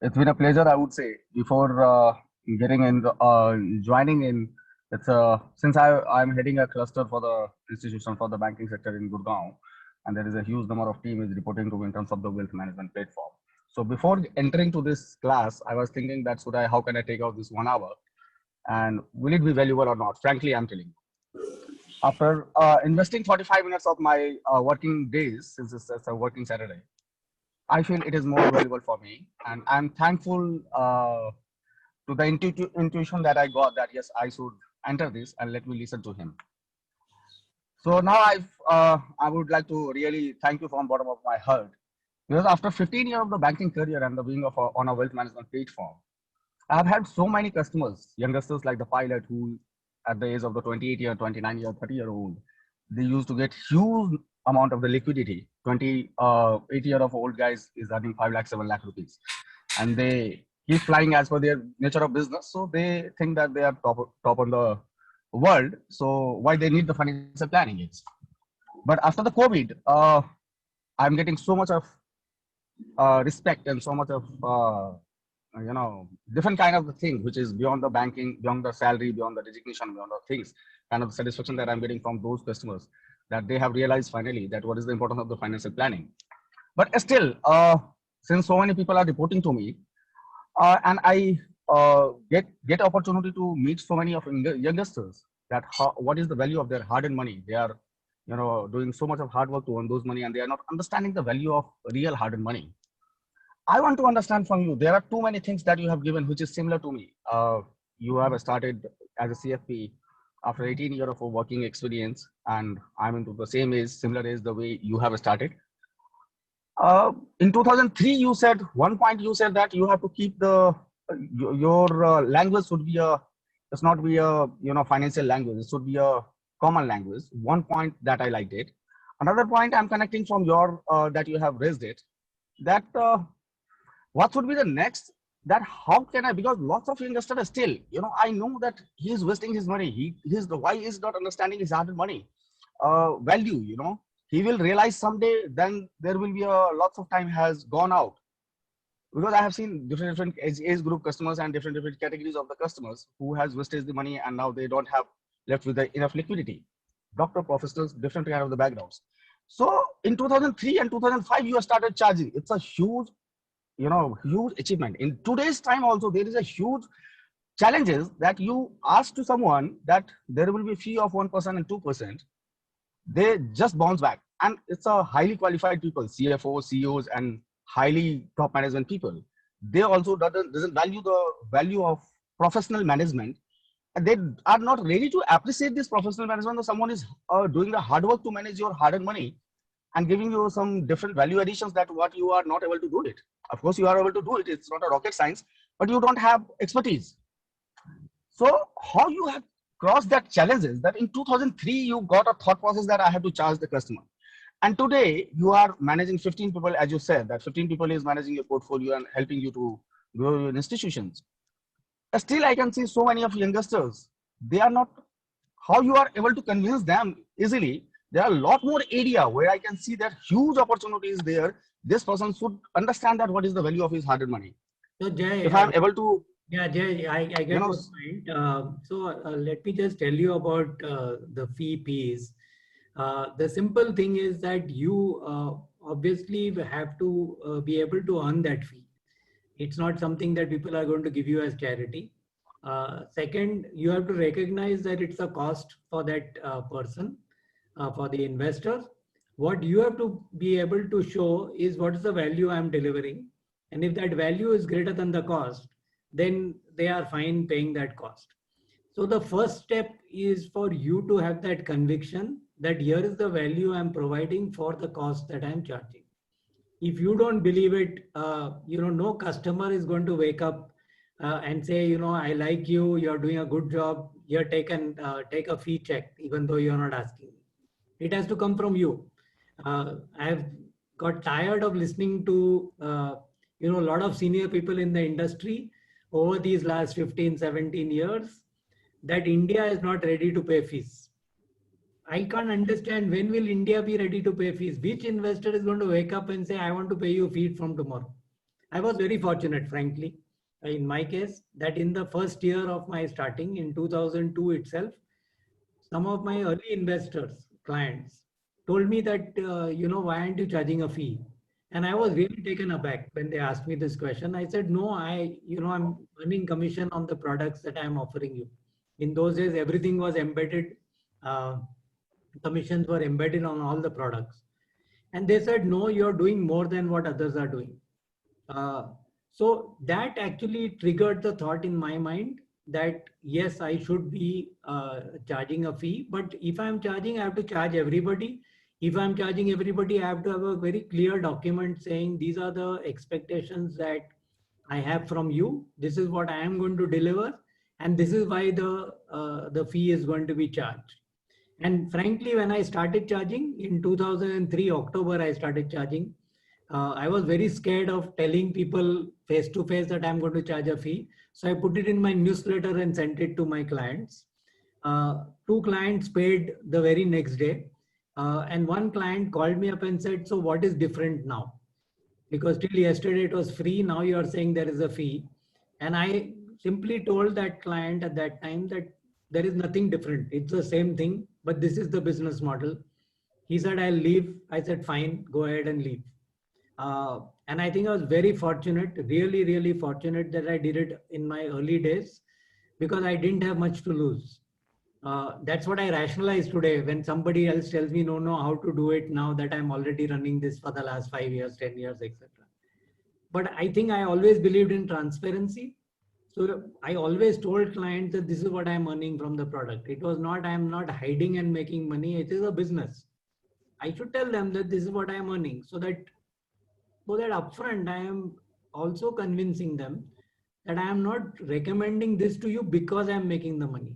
it's been a pleasure, I would say. Before getting in, joining in, it's since I'm heading a cluster for the institution for the banking sector in Gurgaon, and there is a huge number of teams reporting to me in terms of the wealth management platform. So before entering to this class, I was thinking that how can I take out this 1 hour, and will it be valuable or not? Frankly, I'm telling you. After investing 45 minutes of my working days, since it's a working Saturday, I feel it is more valuable for me, and I'm thankful to the intuition that I got that yes, I should enter this and let me listen to him. So now I would like to really thank you from bottom of my heart, because after 15 years of the banking career and the being on a wealth management platform, I've had so many customers, youngsters like the pilot who at the age of the 28-year, 29-year, 30-year-old, they used to get huge amount of the liquidity. 28-year of old guys is earning 5 lakh, 7 lakh rupees. And they keep flying as per their nature of business. So they think that they are top on the world. So why they need the financial planning is. But after the COVID, I'm getting so much of respect and so much of different kind of the thing, which is beyond the banking, beyond the salary, beyond the designation, beyond the things, kind of the satisfaction that I'm getting from those customers, that they have realized finally that what is the importance of the financial planning. But still, since so many people are reporting to me, and I get opportunity to meet so many of youngsters, that what is the value of their hard-earned money. They are, doing so much of hard work to earn those money, and they are not understanding the value of real hard-earned money. I want to understand from you, there are too many things that you have given, which is similar to me. You have started as a CFP after 18 years of working experience, and I'm into the same age, similar age, the way you have started. In 2003, you said, one point you said that you have to keep your language should be it's not be a, financial language, it should be a common language. One point that I liked it. Another point I'm connecting from your, that you have raised it, that what would be the next, that how can I, because lots of investors still, I know that he is wasting his money. Why is not understanding his hard money value, he will realize someday, then there will be lots of time has gone out. Because I have seen different age group customers and different categories of the customers who has wasted the money, and now they don't have left with enough liquidity. Doctor, professionals, different kind of the backgrounds. So in 2003 and 2005, you started charging. It's a huge, huge achievement. In today's time also, there is a huge challenges that you ask to someone that there will be a fee of 1% and 2%. They just bounce back. And it's a highly qualified people, CFOs, CEOs, and highly top management people. They also doesn't value the value of professional management. And they are not ready to appreciate this professional management. That someone is doing the hard work to manage your hard-earned money and giving you some different value additions that what you are not able to do it. Of course, you are able to do it. It's not a rocket science, but you don't have expertise. So how you have crossed that challenges, that in 2003, you got a thought process that I have to charge the customer. And today you are managing 15 people, as you said, that 15 people is managing your portfolio and helping you to grow your institutions. Still, I can see so many of youngsters, they are not, how you are able to convince them easily There are a lot more area where I can see that huge opportunities there. This person should understand that what is the value of his hard money. So Jay, If I'm able to, yeah, Jay, I get you know, your point. Let me just tell you about the fee piece. The simple thing is that you obviously have to be able to earn that fee. It's not something that people are going to give you as charity. Second, you have to recognize that it's a cost for that person, for the investor. What you have to be able to show is what is the value I'm delivering. And if that value is greater than the cost, then they are fine paying that cost. So the first step is for you to have that conviction that here is the value I'm providing for the cost that I'm charging. If you don't believe it, no customer is going to wake up and say, I like you, you're doing a good job, you're take a fee check, even though you're not asking. It has to come from you. I've got tired of listening to, a lot of senior people in the industry over these last 15, 17 years that India is not ready to pay fees. I can't understand when will India be ready to pay fees? Which investor is going to wake up and say, I want to pay you fee from tomorrow? I was very fortunate, frankly, in my case, that in the first year of my starting in 2002 itself, some of my early investors, clients, told me that, why aren't you charging a fee? And I was really taken aback when they asked me this question. I said, no, I'm earning commission on the products that I'm offering you. In those days, everything was embedded. Commissions were embedded on all the products. And they said, no, you're doing more than what others are doing. So that actually triggered the thought in my mind that, yes, I should be charging a fee. But if I'm charging, I have to charge everybody. If I'm charging everybody, I have to have a very clear document saying these are the expectations that I have from you. This is what I am going to deliver. And this is why the fee is going to be charged. And frankly, when I started charging in 2003, October, I started charging. I was very scared of telling people face to face that I'm going to charge a fee. So I put it in my newsletter and sent it to my clients. 2 clients paid the very next day. And one client called me up and said, so what is different now? Because till yesterday it was free. Now you are saying there is a fee. And I simply told that client at that time that there is nothing different. It's the same thing, but this is the business model. He said, I'll leave. I said, fine, go ahead and leave. And I think I was very fortunate, really, really fortunate that I did it in my early days because I didn't have much to lose. That's what I rationalize today when somebody else tells me, no, how to do it now that I'm already running this for the last 5 years, 10 years, etc. But I think I always believed in transparency. So I always told clients that this is what I'm earning from the product. It was not, I'm not hiding and making money. It is a business. I should tell them that this is what I'm earning so that upfront, I am also convincing them that I am not recommending this to you because I'm making the money.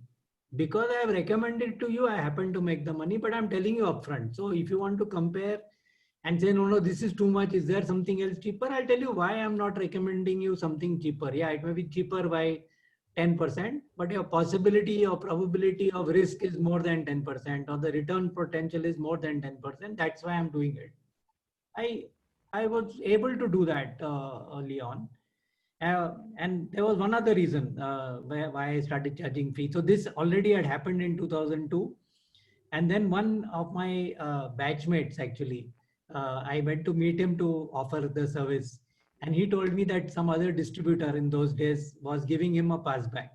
Because I have recommended to you, I happen to make the money, but I'm telling you upfront. So if you want to compare and say, no, this is too much. Is there something else cheaper? I'll tell you why I'm not recommending you something cheaper. Yeah, it may be cheaper by 10%, but your possibility or probability of risk is more than 10%, or the return potential is more than 10%. That's why I'm doing it. I was able to do that early on. And there was one other reason why I started charging fee. So this already had happened in 2002. And then one of my batchmates, actually, I went to meet him to offer the service. And he told me that some other distributor in those days was giving him a passback.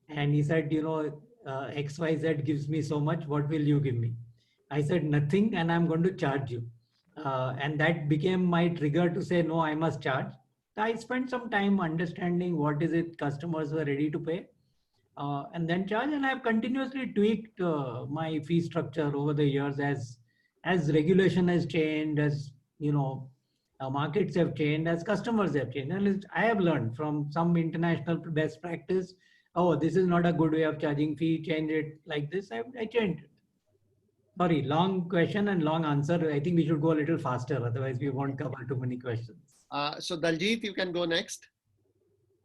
And he said, XYZ gives me so much, what will you give me? I said, nothing, and I'm going to charge you. And that became my trigger to say, no, I must charge. I spent some time understanding what is it customers were ready to pay and then charge. And I've continuously tweaked my fee structure over the years as regulation has changed, as markets have changed, as customers have changed. And I have learned from some international best practice, oh, this is not a good way of charging fee, change it like this. I changed it. Sorry, long question and long answer. I think we should go a little faster, otherwise we won't cover too many questions. So Daljit, you can go next.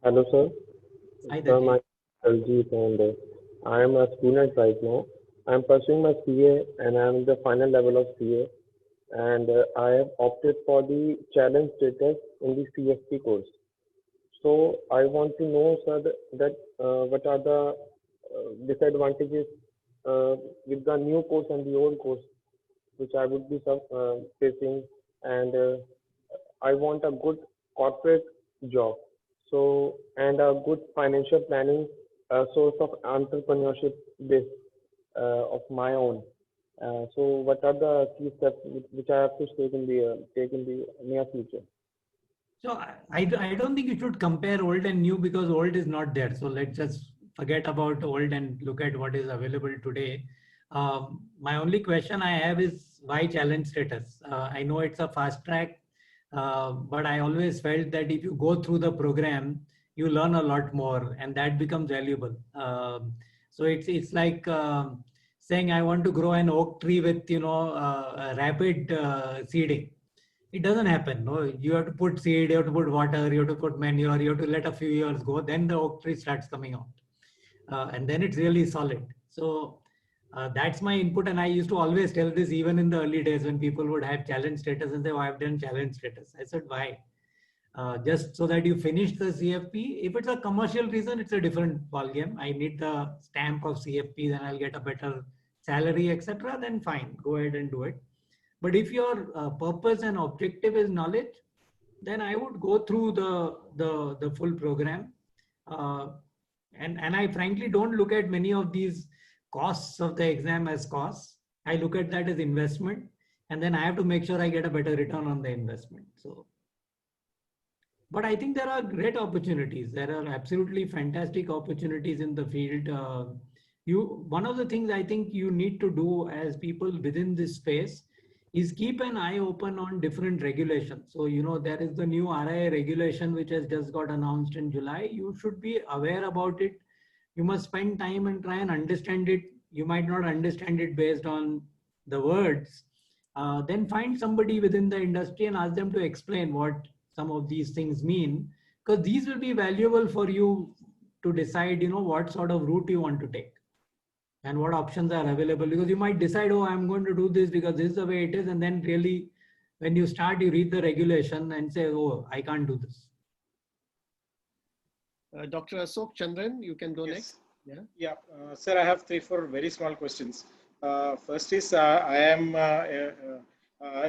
Hello, sir. Hi, Sir, my name is Daljit and I am a student right now. I'm pursuing my CA and I'm in the final level of CA. And I have opted for the challenge status in the CFP course. So I want to know, sir, that what are the disadvantages with the new course and the old course, which I would be facing, and I want a good corporate job. So, and a good financial planning source of entrepreneurship base of my own. So, what are the key steps which I have to take in the near future? So I don't think you should compare old and new because old is not there. So let's just forget about old and look at what is available today. My only question I have is why challenge status? I know it's a fast track, but I always felt that if you go through the program, you learn a lot more and that becomes valuable. So it's like saying I want to grow an oak tree with rapid seeding. It doesn't happen. No, you have to put seed, you have to put water, you have to put manure, you have to let a few years go. Then the oak tree starts coming out, and then it's really solid. So that's my input, and I used to always tell this even in the early days when people would have challenge status and say, "Oh, I've done challenge status." I said, "Why? Just so that you finish the CFP. If it's a commercial reason, it's a different ballgame. I need the stamp of CFP, then I'll get a better salary, etc. Then fine, go ahead and do it." But if your purpose and objective is knowledge, then I would go through the full program. And I frankly don't look at many of these costs of the exam as costs. I look at that as investment, and then I have to make sure I get a better return on the investment. So, but I think there are great opportunities. There are absolutely fantastic opportunities in the field. One of the things I think you need to do as people within this space is keep an eye open on different regulations. So, there is the new RIA regulation, which has just got announced in July. You should be aware about it. You must spend time and try and understand it. You might not understand it based on the words. Then find somebody within the industry and ask them to explain what some of these things mean, because these will be valuable for you to decide, what sort of route you want to take and what options are available, because you might decide, oh, I'm going to do this because this is the way it is. And then really, when you start, you read the regulation and say, oh, I can't do this. Dr. Ashok Chandran, you can go next. Yeah. Sir, I have 3-4 very small questions. First is, I am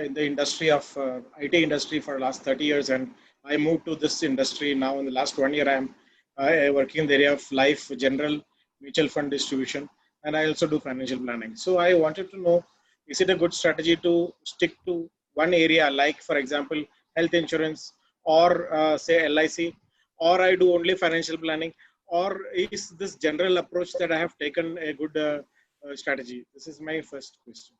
in the industry of IT industry for the last 30 years, and I moved to this industry now. In the last 1 year, I am working in the area of life, general, mutual fund distribution, and I also do financial planning. So I wanted to know, is it a good strategy to stick to one area, like for example, health insurance or say LIC, or I do only financial planning, or is this general approach that I have taken a good strategy? This is my first question.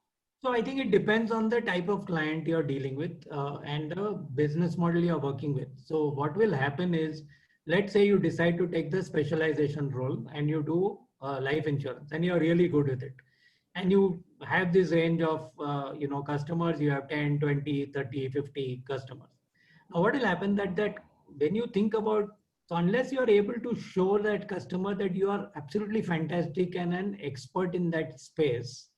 So I think it depends on the type of client you're dealing with and the business model you're working with. So what will happen is, let's say you decide to take the specialization role and you do life insurance and you're really good with it. And you have this range of, customers, you have 10, 20, 30, 50 customers. Now what will happen that when you think about, so unless you're able to show that customer that you are absolutely fantastic and an expert in that space,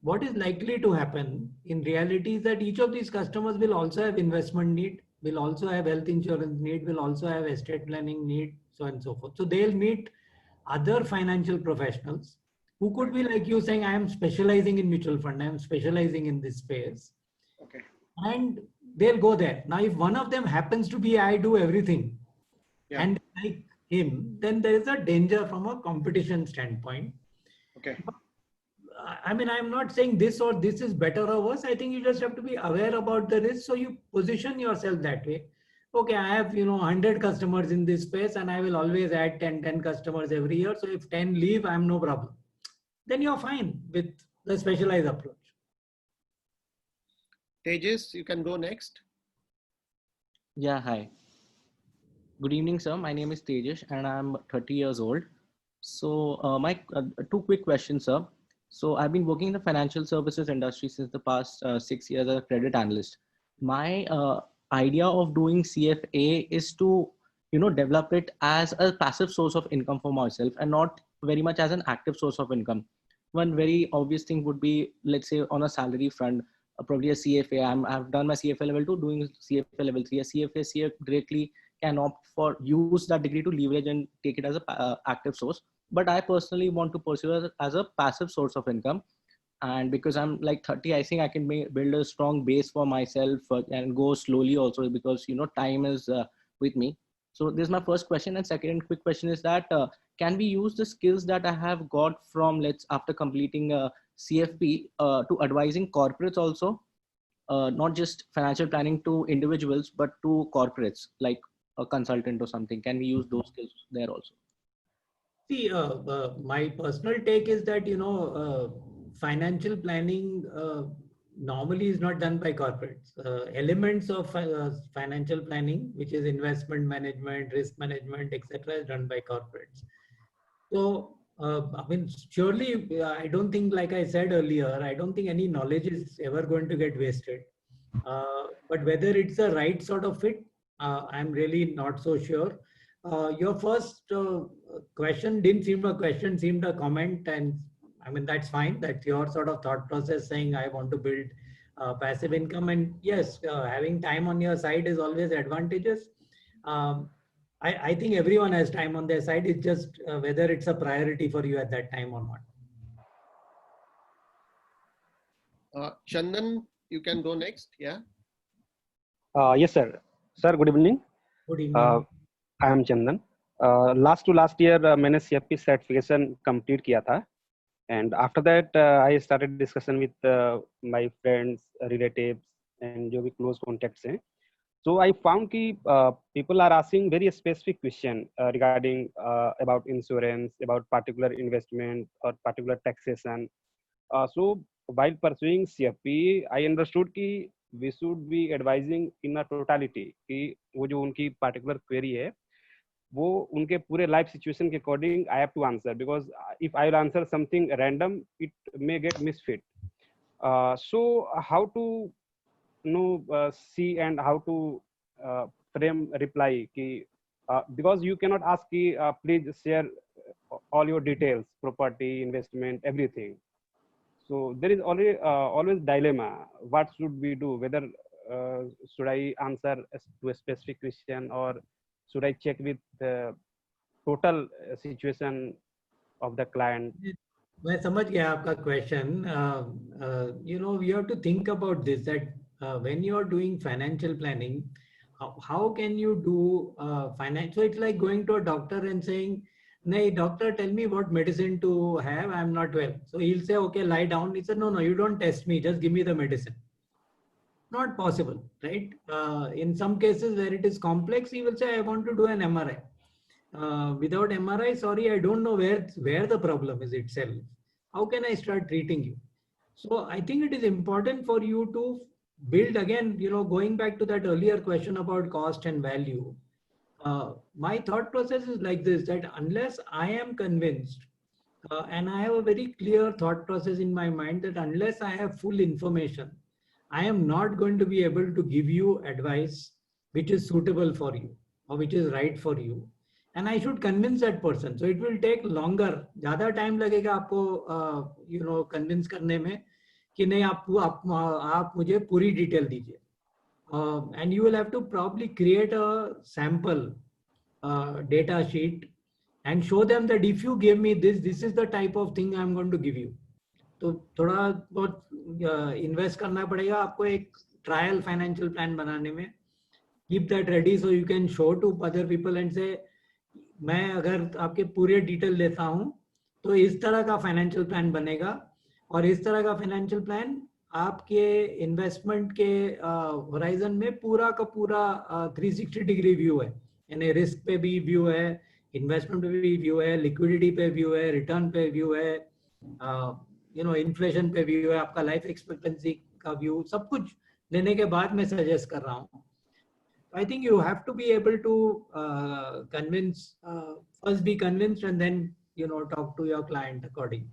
what is likely to happen in reality is that each of these customers will also have investment need, will also have health insurance need, will also have estate planning need, so on and so forth. So they'll meet other financial professionals who could be like you saying, I am specializing in mutual fund, I am specializing in this space. Okay. And they'll go there. Now, if one of them happens to be, I do everything, and like him, then there is a danger from a competition standpoint. Okay. I mean, I'm not saying this or this is better or worse. I think you just have to be aware about the risk. So you position yourself that way. Okay, I have, 100 customers in this space and I will always add 10 customers every year. So if 10 leave, I'm no problem. Then you're fine with the specialized approach. Tejas, you can go next. Yeah, hi. Good evening, sir. My name is Tejas and I'm 30 years old. So my two quick questions, sir. So I've been working in the financial services industry since the past 6 years as a credit analyst. My idea of doing CFA is to, develop it as a passive source of income for myself and not very much as an active source of income. one very obvious thing would be, let's say on a salary front, probably a CFA. I've done my CFA level 2, doing CFA level 3. A CFA directly can opt for use that degree to leverage and take it as a active source. But I personally want to pursue it as a passive source of income. And because I'm like 30, I think I can build a strong base for myself and go slowly also, because time is with me. So this is my first question. And second quick question is that can we use the skills that I have got from after completing CFP to advising corporates also, not just financial planning to individuals, but to corporates like a consultant or something? Can we use those skills there also? See, my personal take is that, financial planning normally is not done by corporates. Elements of financial planning, which is investment management, risk management, etc., is done by corporates. So, I mean, surely, I don't think, like I said earlier, I don't think any knowledge is ever going to get wasted. But whether it's the right sort of fit, I'm really not so sure. Your first question didn't seem a question, seemed a comment, and I mean, that's fine. That's your sort of thought process, saying I want to build passive income. And yes, having time on your side is always advantageous. I think everyone has time on their side. It's just whether it's a priority for you at that time or not. Chandan, you can go next. Yeah. Yes, sir. Sir, good evening. Good evening. I am Chandan. Last year मैंने CFP certification complete किया था, and after that I started discussion with my friends, relatives, and जो भी close contacts हैं. So I found that people are asking very specific question regarding about insurance, about particular investment or particular taxation. So while pursuing CFP, I understood that we should be advising in a totality कि वो जो उनकी particular query है वो उनके पूरे life situation के according I have to answer, because if I will answer something random, it may get misfit. So how to see and how to frame reply कि because you cannot ask कि please share all your details, property, investment, everything. So there is always dilemma. What should we do? Whether should I answer to a specific question, or should I check with the total situation of the client? मैं समझ गया आपका question. We have to think about this, that when you are doing financial planning, how can you do financial? So it's like going to a doctor and saying, "Nay, doctor, tell me what medicine to have. I'm not well." So he'll say, "Okay, lie down." He said, "No, you don't test me. Just give me the medicine." Not possible, right? In some cases where it is complex, he will say, "I want to do an MRI." Without MRI, sorry, I don't know where the problem is itself. How can I start treating you? So I think it is important for you to build, again, going back to that earlier question about cost and value. My thought process is like this, that unless I am convinced, and I have a very clear thought process in my mind, that unless I have full information, I am not going to be able to give you advice which is suitable for you or which is right for you. And I should convince that person. So it will take longer. ज़्यादा time लगेगा आपको convince करने में कि नहीं आप मुझे पूरी detail दीजिए. And you will have to probably create a sample data sheet and show them that if you give me this is the type of thing I'm going to give you. तो थोड़ा बहुत invest करना पड़ेगा आपको एक trial financial plan बनाने में. Keep that ready so you can show to other people and say, मैं अगर आपके पूरे डिटेल देता हूं तो इस तरह का फाइनेंशियल प्लान बनेगा, और इस तरह का फाइनेंशियल प्लान आपके इन्वेस्टमेंट के होराइजन में पूरा का पूरा 360 डिग्री व्यू है. यानी रिस्क पे भी व्यू है, इन्वेस्टमेंट पे भी व्यू है, लिक्विडिटी पे व्यू है, रिटर्न पे व्यू है, इन्फ्लेशन पे व्यू है, आपका लाइफ एक्सपेक्टेंसी का व्यू, सब कुछ लेने के बाद मैं सजेस्ट कर रहा हूँ. I think you have to be able to first be convinced, and then talk to your client according,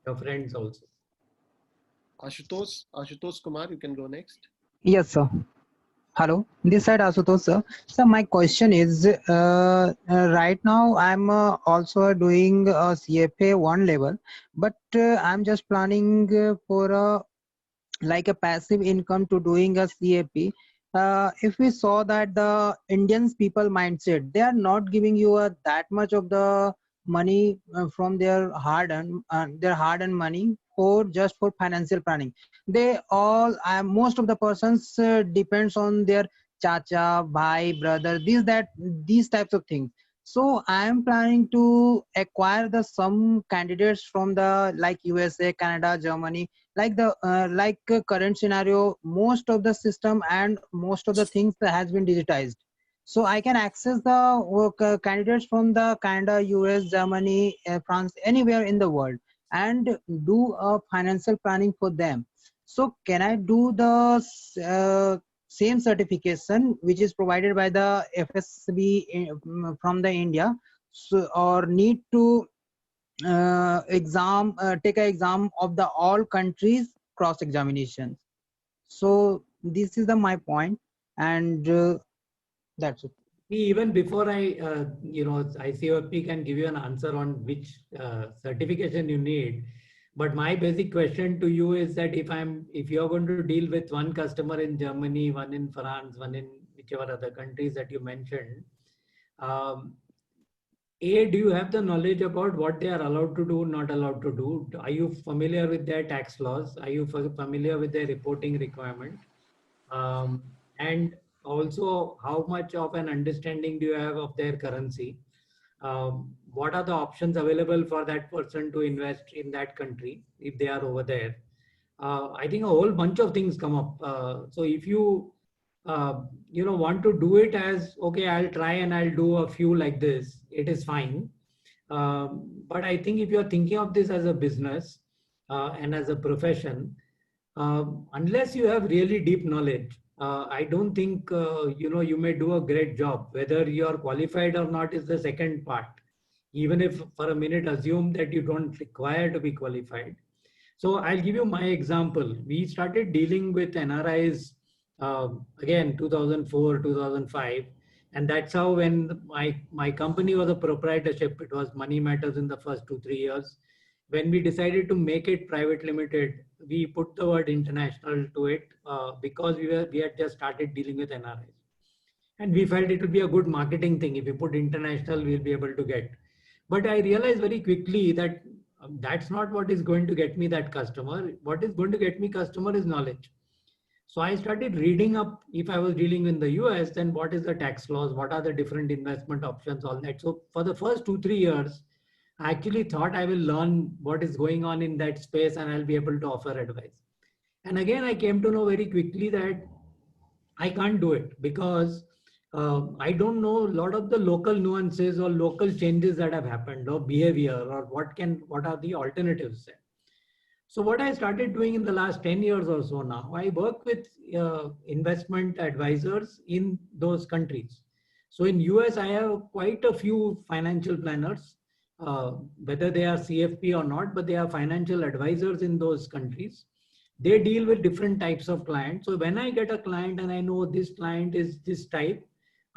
your friends also. Ashutosh Kumar, you can go next. Yes, sir. Hello, this side Asutosh sir. So my question is, right now I'm also doing a CFA 1 level, but I'm just planning for a like a passive income to doing a CAP. If we saw that the Indians people mindset, they are not giving you that much of the money from their hard earned money for just for financial planning. They all, most of the persons depends on their chacha, bhai, brother, these types of things. So I am planning to acquire the some candidates from the like USA, Canada, Germany, current scenario, most of the system and most of the things that has been digitized, so I can access the candidates from the Canada, US, Germany, France, anywhere in the world, and do a financial planning for them. So can I do the same certification which is provided by the FSB from the India, so, or need to take an exam of the all countries cross examinations? So this is the my point, and that's it. Even before ICOP can give you an answer on which certification you need. But my basic question to you is that if you're going to deal with one customer in Germany, one in France, one in whichever other countries that you mentioned, do you have the knowledge about what they are allowed to do, not allowed to do? Are you familiar with their tax laws? Are you familiar with their reporting requirement? And also, how much of an understanding do you have of their currency? What are the options available for that person to invest in that country if they are over there? I think a whole bunch of things come up. So if you want to do it as, okay, I'll try and I'll do a few like this, it is fine. But I think if you're thinking of this as a business and as a profession, unless you have really deep knowledge, I don't think you may do a great job. Whether you're qualified or not is the second part. Even if for a minute assume that you don't require to be qualified. So I'll give you my example. We started dealing with NRIs again 2004, 2005, and that's how when my company was a proprietorship. It was Money Matters in the first 2-3 years. When we decided to make it private limited, we put the word international to it because we had just started dealing with NRIs. And we felt it would be a good marketing thing. If we put international, we'll be able to get. But I realized very quickly that that's not what is going to get me that customer. What is going to get me customer is knowledge. So I started reading up. If I was dealing in the US, then what is the tax laws? What are the different investment options? All that. So for the first 2-3 years, I actually thought I will learn what is going on in that space and I'll be able to offer advice. And again, I came to know very quickly that I can't do it because I don't know a lot of the local nuances or local changes that have happened or behavior or what are the alternatives there. So what I started doing in the last 10 years or so now, I work with investment advisors in those countries. So in US, I have quite a few financial planners, whether they are CFP or not, but they are financial advisors in those countries. They deal with different types of clients. So when I get a client and I know this client is this type,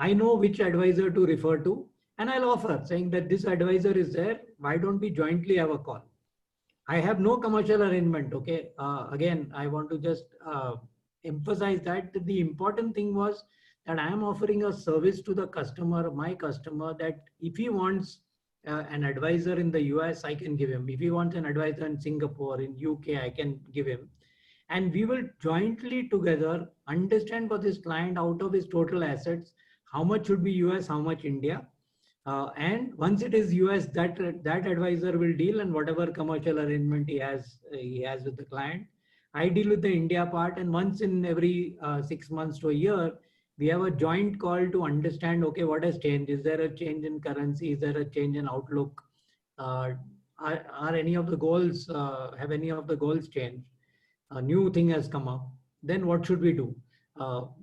I know which advisor to refer to, and I'll offer saying that this advisor is there. Why don't we jointly have a call? I have no commercial arrangement. Okay. Again, I want to just emphasize that the important thing was that I am offering a service to the customer, my customer, that if he wants an advisor in the US, I can give him. If he wants an advisor in Singapore, in UK, I can give him. And we will jointly together understand for this client out of his total assets, how much should be US, how much India. And once it is US, that advisor will deal, and whatever commercial arrangement he has with the client. I deal with the India part, and once in every 6 months to a year, we have a joint call to understand, okay, what has changed? Is there a change in currency? Is there a change in outlook? Are any of the goals, have any of the goals changed? A new thing has come up. Then what should we do?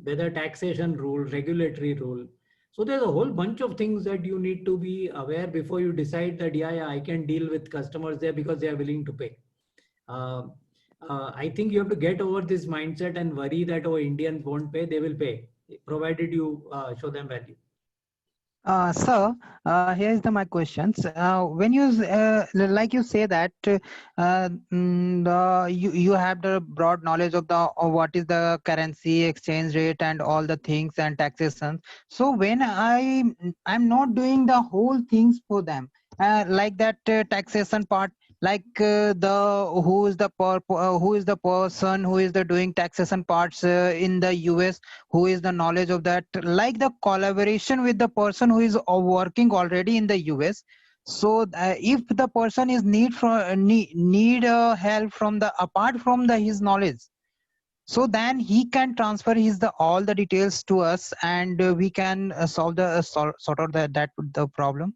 Whether taxation rule, regulatory rule. So there's a whole bunch of things that you need to be aware before you decide that, yeah, I can deal with customers there because they are willing to pay. I think you have to get over this mindset and worry that, oh, Indians won't pay, they will pay. provided you show them value. Sir, here's my questions. When you like you say that you have the broad knowledge of the of what is the currency exchange rate and all the things and taxation. So when I'm not doing the whole things for them, like that taxation part, like who is the person who is the doing taxation parts in the US, who is the knowledge of that, like the collaboration with the person who is working already in the US. So if the person is need help from the apart from the his knowledge, so then he can transfer all the details to us, and we can solve the sort of that the problem.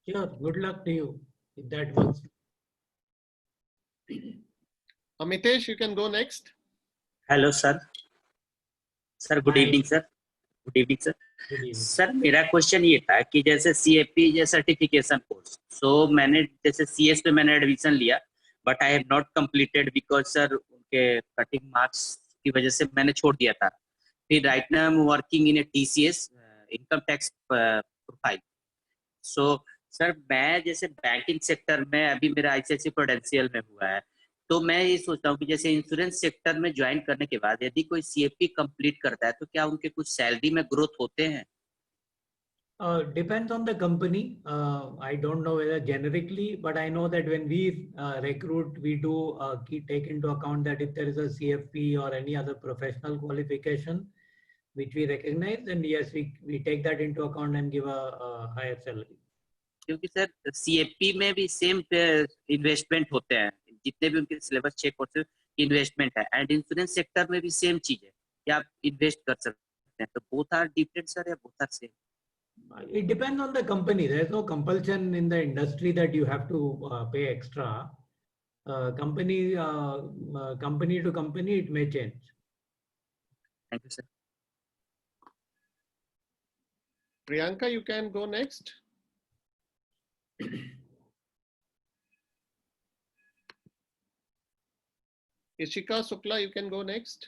Sure, good luck to you if that works. Amitesh, you can go next. Hello sir good evening sir sir मेरा question ये था कि जैसे CFP या certification course, सो मैंने जैसे CS पे मैंने एडमिशन लिया, but I have not completed because sir उनके कटिंग मार्क्स की वजह से मैंने छोड़ दिया था. फिर right now I am working in A TCS income tax profile. So sir मैं जैसे बैंकिंग सेक्टर में अभी मेरा ICICI प्रूडेंशियल में हुआ है, तो मैं ये सोचता हूँ कि जैसे इंश्योरेंस सेक्टर में ज्वाइन करने के बाद यदि कोई CFP कंप्लीट करता है तो क्या उनके कुछ सैलरी में ग्रोथ होते हैं? Depends on the company. I don't know whether generically, but I know that when we recruit, we do take into account that if there is a CFP or any other professional qualification which we recognize, then yes, we take that into account and give a higher salary. क्योंकि sir CFP में भी same investment होते हैं, जितने भी उनके syllabus check होते हैं इन्वेस्टमेंट है, एंड इंश्योरेंस सेक्टर में भी सेम चीज है कि आप इन्वेस्ट कर सकते हैं. तो बोथ आर डिफरेंट सर या both are same? It depends on the company. There is no compulsion in the industry that you have to pay extra. Company to company, it may change. Thank you, sir. Priyanka, you can go next. Ishika Sukla, you can go next.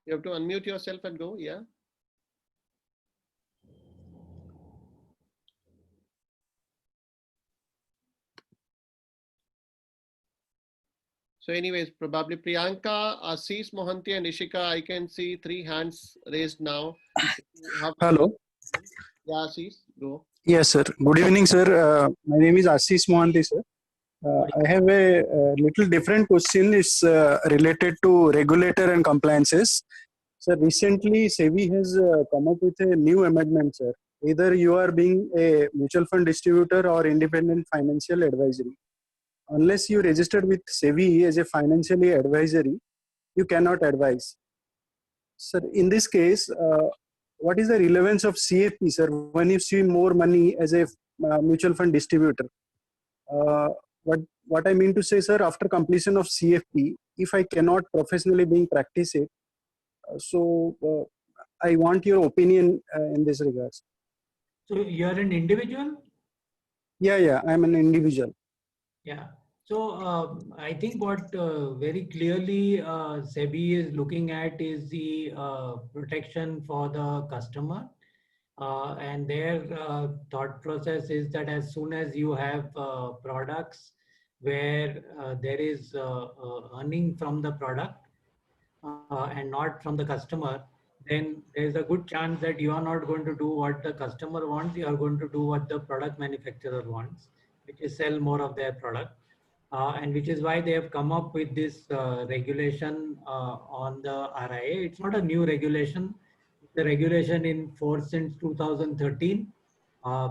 You have to unmute yourself and go, yeah. So anyways, probably Priyanka, Assis Mohanty and Ishika, I can see 3 hands raised now. Hello. Yeah, Assis, go. Yes, sir. Good evening, sir. My name is Assis Mohanty, sir. I have a little different question. It's related to regulator and compliances. Sir, recently SEBI has come up with a new amendment, sir. Either you are being a mutual fund distributor or independent financial advisory. Unless you registered with SEBI as a financially advisory, you cannot advise. Sir, in this case, what is the relevance of CFP, sir, when you see more money as a mutual fund distributor? What I mean to say, sir, after completion of CFP, if I cannot professionally being practice it, I want your opinion in this regards. So you are an individual? Yeah, I'm an individual. Yeah. So I think what very clearly SEBI is looking at is the protection for the customer. And their thought process is that as soon as you have products where there is earning from the product and not from the customer, then there's a good chance that you are not going to do what the customer wants. You are going to do what the product manufacturer wants, which is sell more of their product. And which is why they have come up with this regulation on the RIA. It's not a new regulation. The regulation in force since 2013.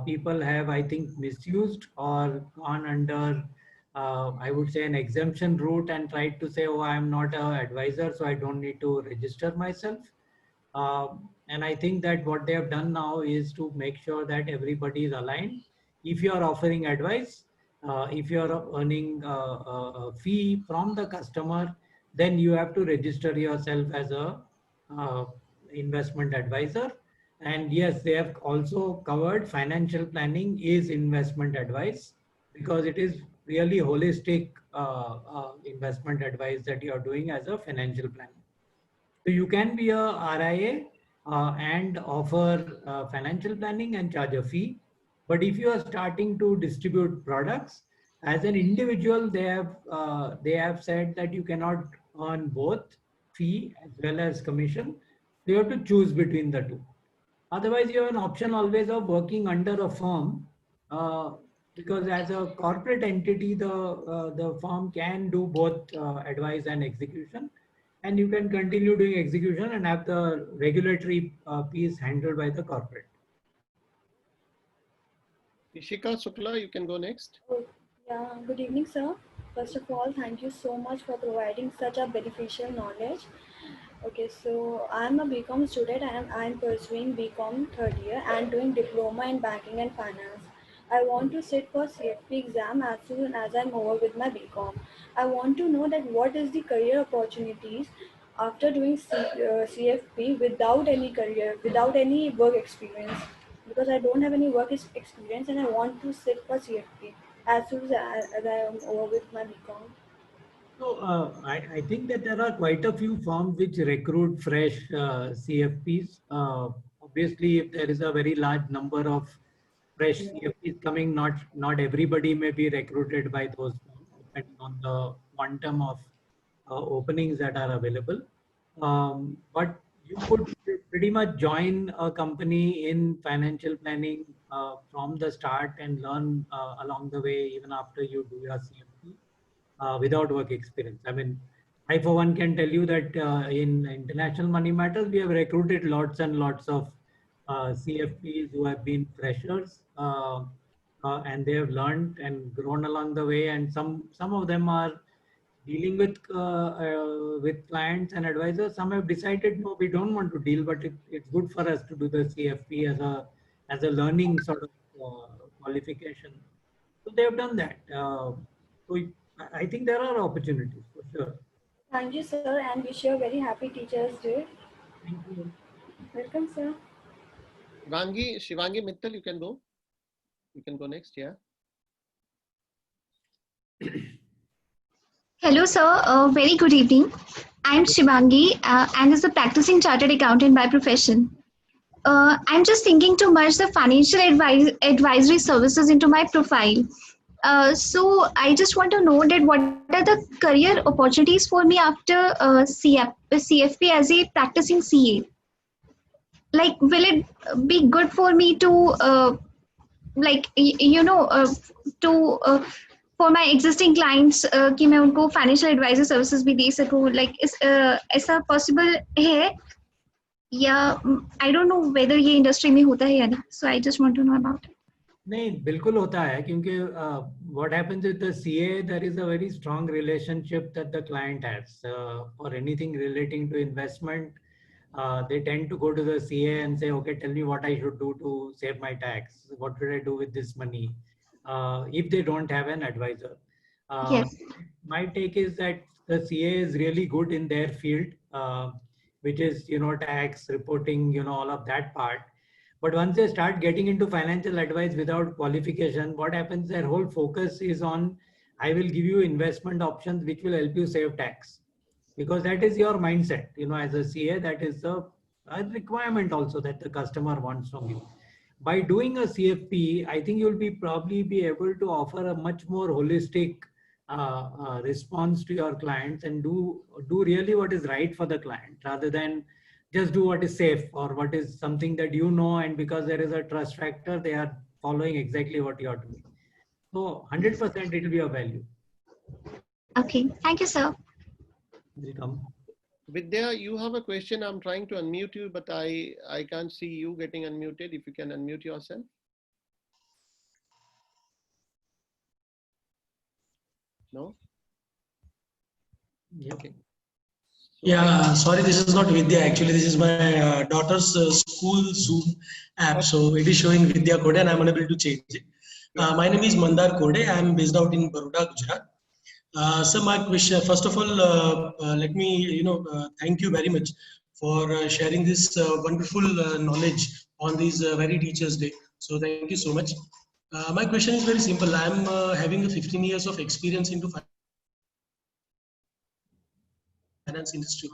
People have, I think, misused or gone under, I would say, an exemption route and tried to say, oh, I'm not an advisor, so I don't need to register myself. And I think that what they have done now is to make sure that everybody is aligned. If you are offering advice, if you are earning a fee from the customer, then you have to register yourself as a investment advisor. And yes, they have also covered financial planning is investment advice, because it is really holistic investment advice that you are doing as a financial planner. So you can be a RIA and offer financial planning and charge a fee. But if you are starting to distribute products as an individual, they have said that you cannot earn both fee as well as commission. You have to choose between the two. Otherwise, you have an option always of working under a firm, because as a corporate entity, the firm can do both advice and execution, and you can continue doing execution and have the regulatory piece handled by the corporate. Ishika Shukla, you can go next. Yeah, good evening, sir. First of all, thank you so much for providing such a beneficial knowledge. Okay, so I'm a BCom student and I'm pursuing BCom third year and doing diploma in banking and finance. I want to sit for CFP exam as soon as I'm over with my BCom. I want to know that what is the career opportunities after doing CFP without any career, without any work experience, because I don't have any work experience and I want to sit for CFP as soon as I am over with my BCom. So I think that there are quite a few firms which recruit fresh CFPs. Obviously, if there is a very large number of fresh CFPs coming, not everybody may be recruited by those firms, depending on the quantum of openings that are available. But you could pretty much join a company in financial planning from the start and learn along the way, even after you do your CFP. Without work experience. I mean, I for one can tell you that in International Money Matters, we have recruited lots and lots of CFPs who have been freshers, and they have learned and grown along the way. And some of them are dealing with clients and advisors. Some have decided, no, we don't want to deal, but it's good for us to do the CFP as a learning sort of qualification. So they have done that. So I think there are opportunities for sure. Thank you, sir, and wish you a very happy Teachers' Day. Thank you. Welcome, sir. Shivangi Mittal, you can go. You can go next, yeah. Hello, sir. Very good evening. I'm Shivangi, and is a practicing chartered accountant by profession. I'm just thinking to merge the financial advisory services into my profile. So I just want to know that what are the career opportunities for me after CFP as a practicing CA? Like, will it be good for me to, for my existing clients, कि मैं उनको financial advisor services भी दे सकूँ? Like, ऐसा possible है? या I don't know whether ये industry में होता है या नहीं. So I just want to know about it. नहीं, बिल्कुल होता है, क्योंकि what happens with the CA, there is a very strong relationship that the client has. For anything relating to investment, they tend to go to the CA and say, okay, tell me what I should do to save my tax. What should I do with this money? If they don't have an advisor. Yes. My take is that the CA is really good in their field, which is, tax reporting, all of that part. But once they start getting into financial advice without qualification, what happens, their whole focus is on, I will give you investment options which will help you save tax. Because that is your mindset, as a CA, that is a requirement also that the customer wants from you. By doing a CFP, I think you'll probably be able to offer a much more holistic response to your clients and do really what is right for the client, rather than just do what is safe or what is something that and because there is a trust factor, they are following exactly what you are doing. So 100% it will be of value. Okay, thank you, sir. Welcome. Vidya, you have a question. I'm trying to unmute you, but I can't see you getting unmuted. If you can unmute yourself. No? Yeah. Okay. Yeah, sorry, this is not Vidya. Actually, this is my daughter's school Zoom app. So it is showing Vidya code and I'm unable to change it. My name is Mandar Kode. I'm based out in Baroda, Gujarat. So my question, first of all, let me, thank you very much for sharing this wonderful knowledge on this very Teachers' Day. So thank you so much. My question is very simple. I'm having 15 years of experience into finance industry.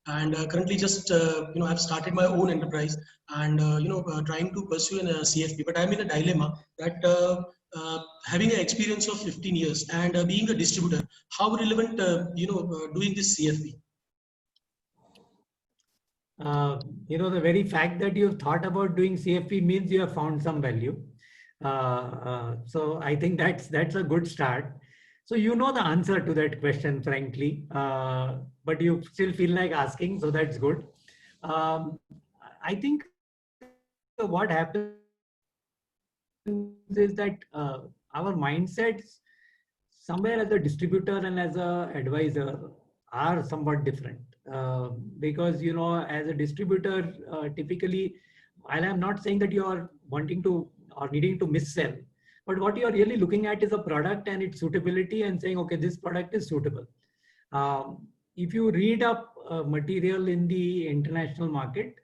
and currently just I've started my own enterprise and trying to pursue a CFP. But I'm in a dilemma that having an experience of 15 years and being a distributor, how relevant doing this CFP? The very fact that you've thought about doing CFP means you have found some value. So I think that's a good start. So you know the answer to that question, frankly, but you still feel like asking, so that's good. I think what happens is that our mindsets somewhere as a distributor and as a advisor are somewhat different. Because as a distributor, typically, while I'm not saying that you are wanting to or needing to mis-sell, but what you are really looking at is a product and its suitability and saying, okay, this product is suitable. If you read up material in the international market,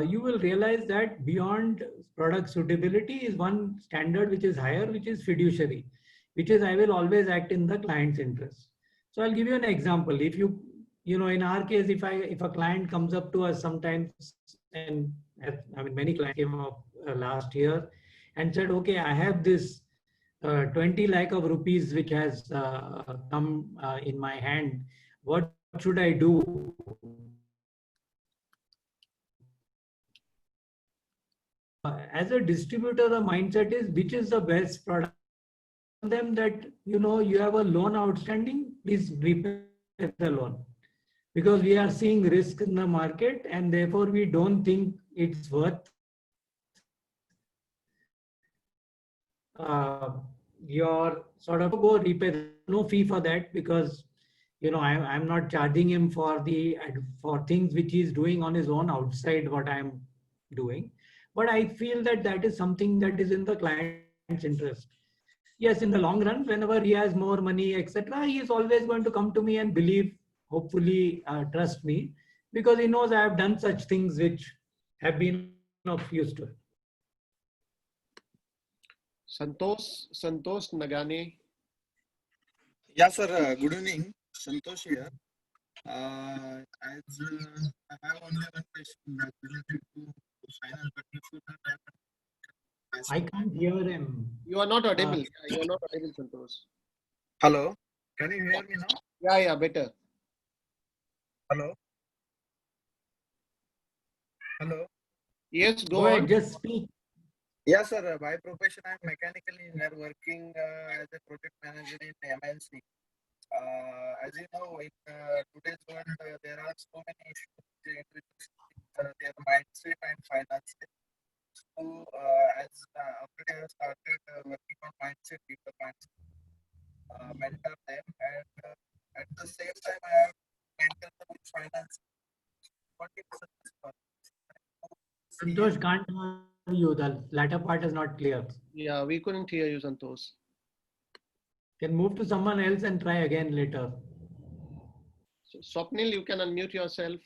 you will realize that beyond product suitability is one standard which is higher, which is fiduciary, which is I will always act in the client's interest. So I'll give you an example. If in our case, if a client comes up to us sometimes, and many clients came up last year and said, okay, I have this 20 lakh of rupees which has come in my hand. What should I do? As a distributor, the mindset is which is the best product. Them that you have a loan outstanding, please repay the loan, because we are seeing risk in the market and therefore we don't think it's worth your sort of go repay. No fee for that, because I'm not charging him for things which he's doing on his own outside what I'm doing. But I feel that is something that is in the client's interest. Yes, in the long run, whenever he has more money, etc., he is always going to come to me and believe, hopefully trust me, because he knows I have done such things which have been of use to him. Santosh Nagane. Yeah, sir. Good evening. Santosh here. I have only one question that related to finance, but if you don't have I can't hear him. You are not audible. You are not audible, Santosh. Hello. Can you hear me now? Yeah, better. Hello. Hello. Yes, go on. Just speak. Yes, sir. By profession, I'm mechanical engineer working as a project manager in MNC. As you know, in today's world, there are so many issues with their mindset and finance. So, as already I have started working on mindset, people mindset, mentor them, and at the same time, I have mentored them with finance. What is Santosh can't hear you. The latter part is not clear. Yeah, we couldn't hear you, Santosh. Can move to someone else and try again later. So, Swapnil, you can unmute yourself.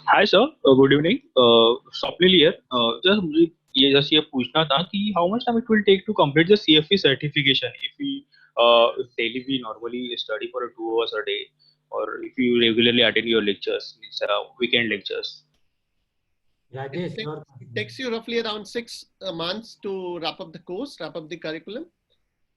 Hi sir, good evening. Swapnil here. Just मुझे ये पूछना था कि how much time it will take to complete the CFP certification if we daily we normally study for 2 hours a day, or if you regularly attend your lectures, means weekend lectures. Rajesh, it takes you roughly around 6 months to wrap up the course, wrap up the curriculum.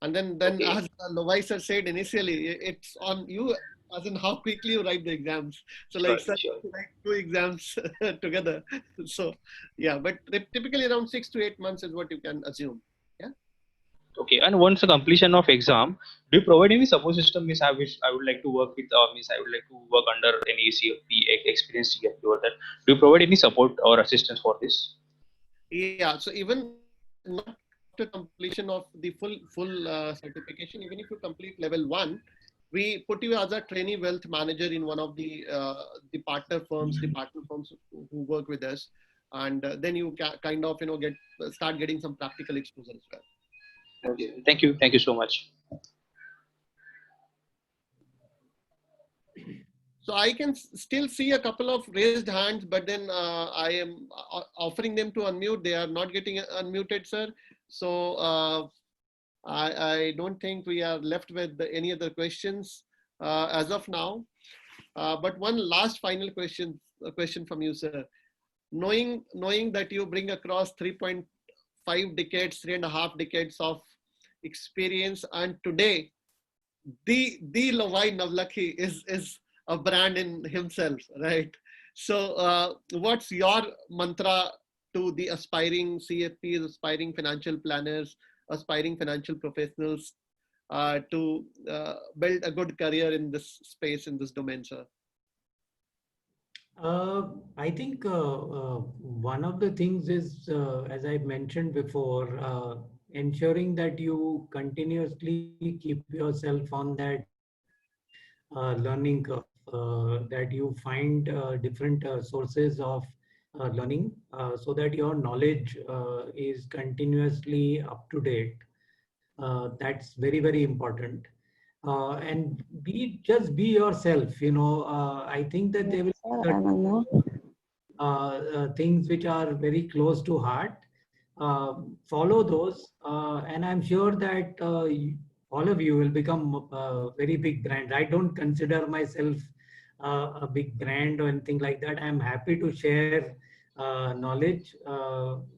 And then okay. As Lovai sir said initially, it's on you as in how quickly you write the exams. So like, sure. Like 2 exams together. So yeah, but typically around 6 to 8 months is what you can assume. Yeah. Okay, and once the completion of exam, do you provide any support system? Means I would like to work with, means I would like to work under any CFP, experienced CFP or that. Do you provide any support or assistance for this? Yeah, so even not after completion of the full certification, even if you complete level 1, we put you as a trainee wealth manager in one of the partner firms, who work with us, and then you kind of start getting some practical exposure as well. Okay, thank you so much. So I can still see a couple of raised hands, but then I am offering them to unmute. They are not getting unmuted, sir. So I don't think we are left with any other questions. as of now. But one last final question from you, sir. Knowing that you bring across 3.5 decades, 3.5 decades of experience, and today the Lovai Navlakhi is a brand in himself, right? So what's your mantra to the aspiring CFPs, aspiring financial planners, aspiring financial professionals to build a good career in this space, in this domain, sir? I think one of the things is, as I mentioned before, ensuring that you continuously keep yourself on that learning curve, that you find different sources of learning so that your knowledge is continuously up to date. That's very, very important. And just be yourself. I think that there will be things which are very close to heart. Follow those, and I'm sure that all of you will become very big brands. I don't consider myself a big brand or anything like that. I'm happy to share knowledge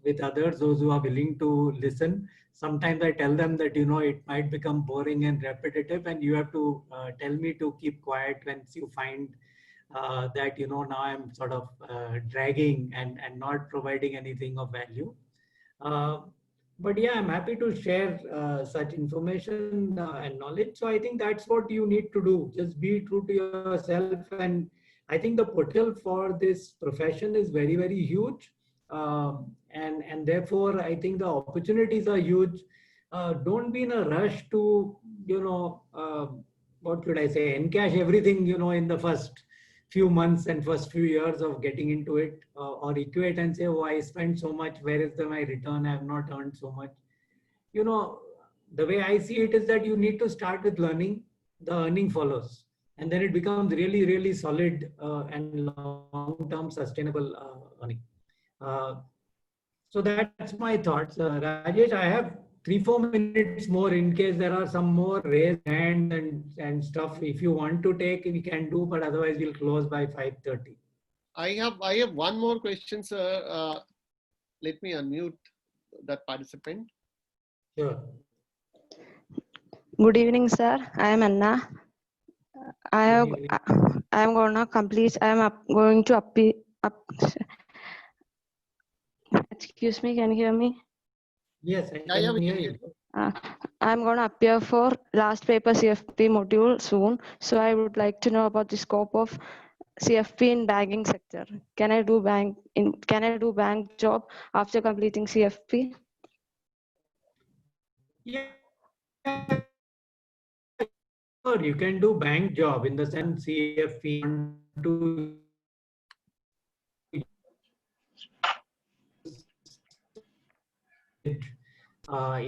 with others, those who are willing to listen. Sometimes I tell them that, it might become boring and repetitive, and you have to tell me to keep quiet once you find that, now I'm sort of dragging and not providing anything of value. But yeah, I'm happy to share such information and knowledge. So I think that's what you need to do. Just be true to yourself. And I think the potential for this profession is very, very huge. And therefore, I think the opportunities are huge. Don't be in a rush to, what should I say, encash everything, in the first few months and first few years of getting into it, or equate and say, oh, I spent so much, where is my return? I have not earned so much. The way I see it is that you need to start with learning, the earning follows. And then it becomes really, really solid and long-term sustainable earning. So that's my thoughts. Rajesh, I have 3-4 minutes more in case there are some more raised hands and stuff. If you want to take, we can do, but otherwise we'll close by 5:30. I have one more question, sir. Let me unmute that participant. Sure. Good evening, sir. I am Anna. I am going to excuse me, can you hear me? Yes, I can hear you. I'm going to appear for last paper CFP module soon. So I would like to know about the scope of CFP in banking sector. Can I do bank job after completing CFP? Yeah. Or you can do bank job in the sense CFP to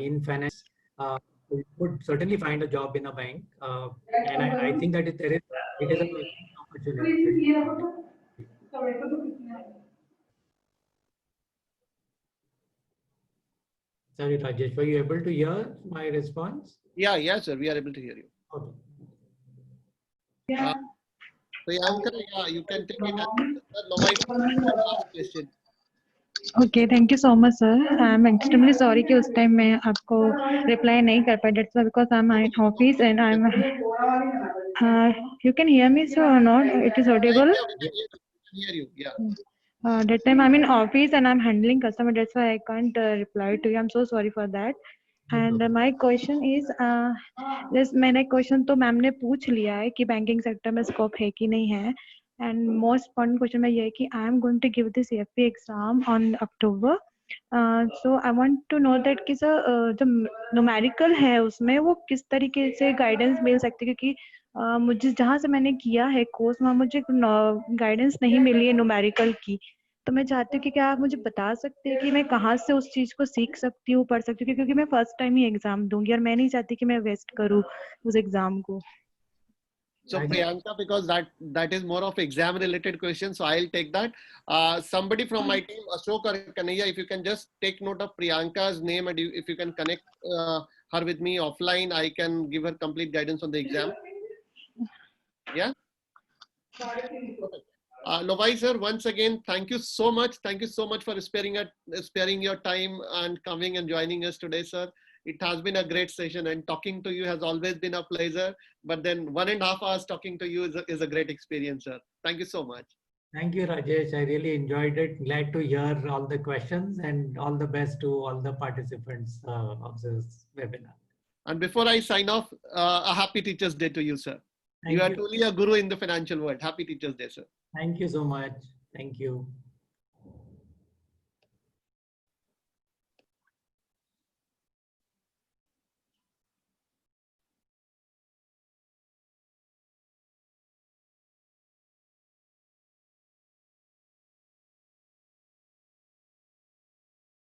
in finance, you would certainly find a job in a bank, and I think that it is an opportunity. Sorry, Rajesh, were you able to hear my response? Yeah, sir, we are able to hear you. Okay. Priyanka, yeah, you can take it. Last question. Okay, thank you so much, sir. I'm extremely sorry कि उस time मैं आपको reply नहीं कर पाई. That's why because I'm in office and I'm. You can hear me, sir, or not? It is audible. Yeah, we can hear you. Yeah. That time I'm in office and I'm handling customer. That's why I can't reply to you. I'm so sorry for that. And my question is, just मैंने question तो ma'am ने पूछ लिया है कि banking sector में scope है कि नहीं है. And most important question में ये है कि I am going to give the CFP exam on October. So I want to know that कि सर जो numerical है उसमें वो किस तरीके से guidance मिल सकती है, क्योंकि मुझे जहाँ से मैंने किया है कोर्स में मुझे गाइडेंस नहीं मिली है न्यूमेरिकल की. तो मैं चाहती हूँ कि क्या आप मुझे बता सकते हैं कि मैं कहाँ से उस चीज को सीख सकती हूँ, पढ़ सकती हूँ, क्योंकि मैं फर्स्ट टाइम ही एग्जाम दूंगी और मैं नहीं चाहती कि मैं वेस्ट करूँ उस एग्जाम को. So Priyanka, because that is more of exam related question, so I'll take that. Somebody from my team, Ashok or Kanaya, if you can just take note of Priyanka's name, and if you can connect her with me offline, I can give her complete guidance on the exam. Yeah. Lovai sir, once again, thank you so much. Thank you so much for sparing your time and coming and joining us today, sir. It has been a great session, and talking to you has always been a pleasure. But then 1.5 hours talking to you is a great experience, sir. Thank you so much. Thank you, Rajesh. I really enjoyed it. Glad to hear all the questions, and all the best to all the participants of this webinar. And before I sign off, a happy Teachers' Day to you, sir. You are truly a guru in the financial world. Happy Teachers' Day, sir. Thank you so much. Thank you.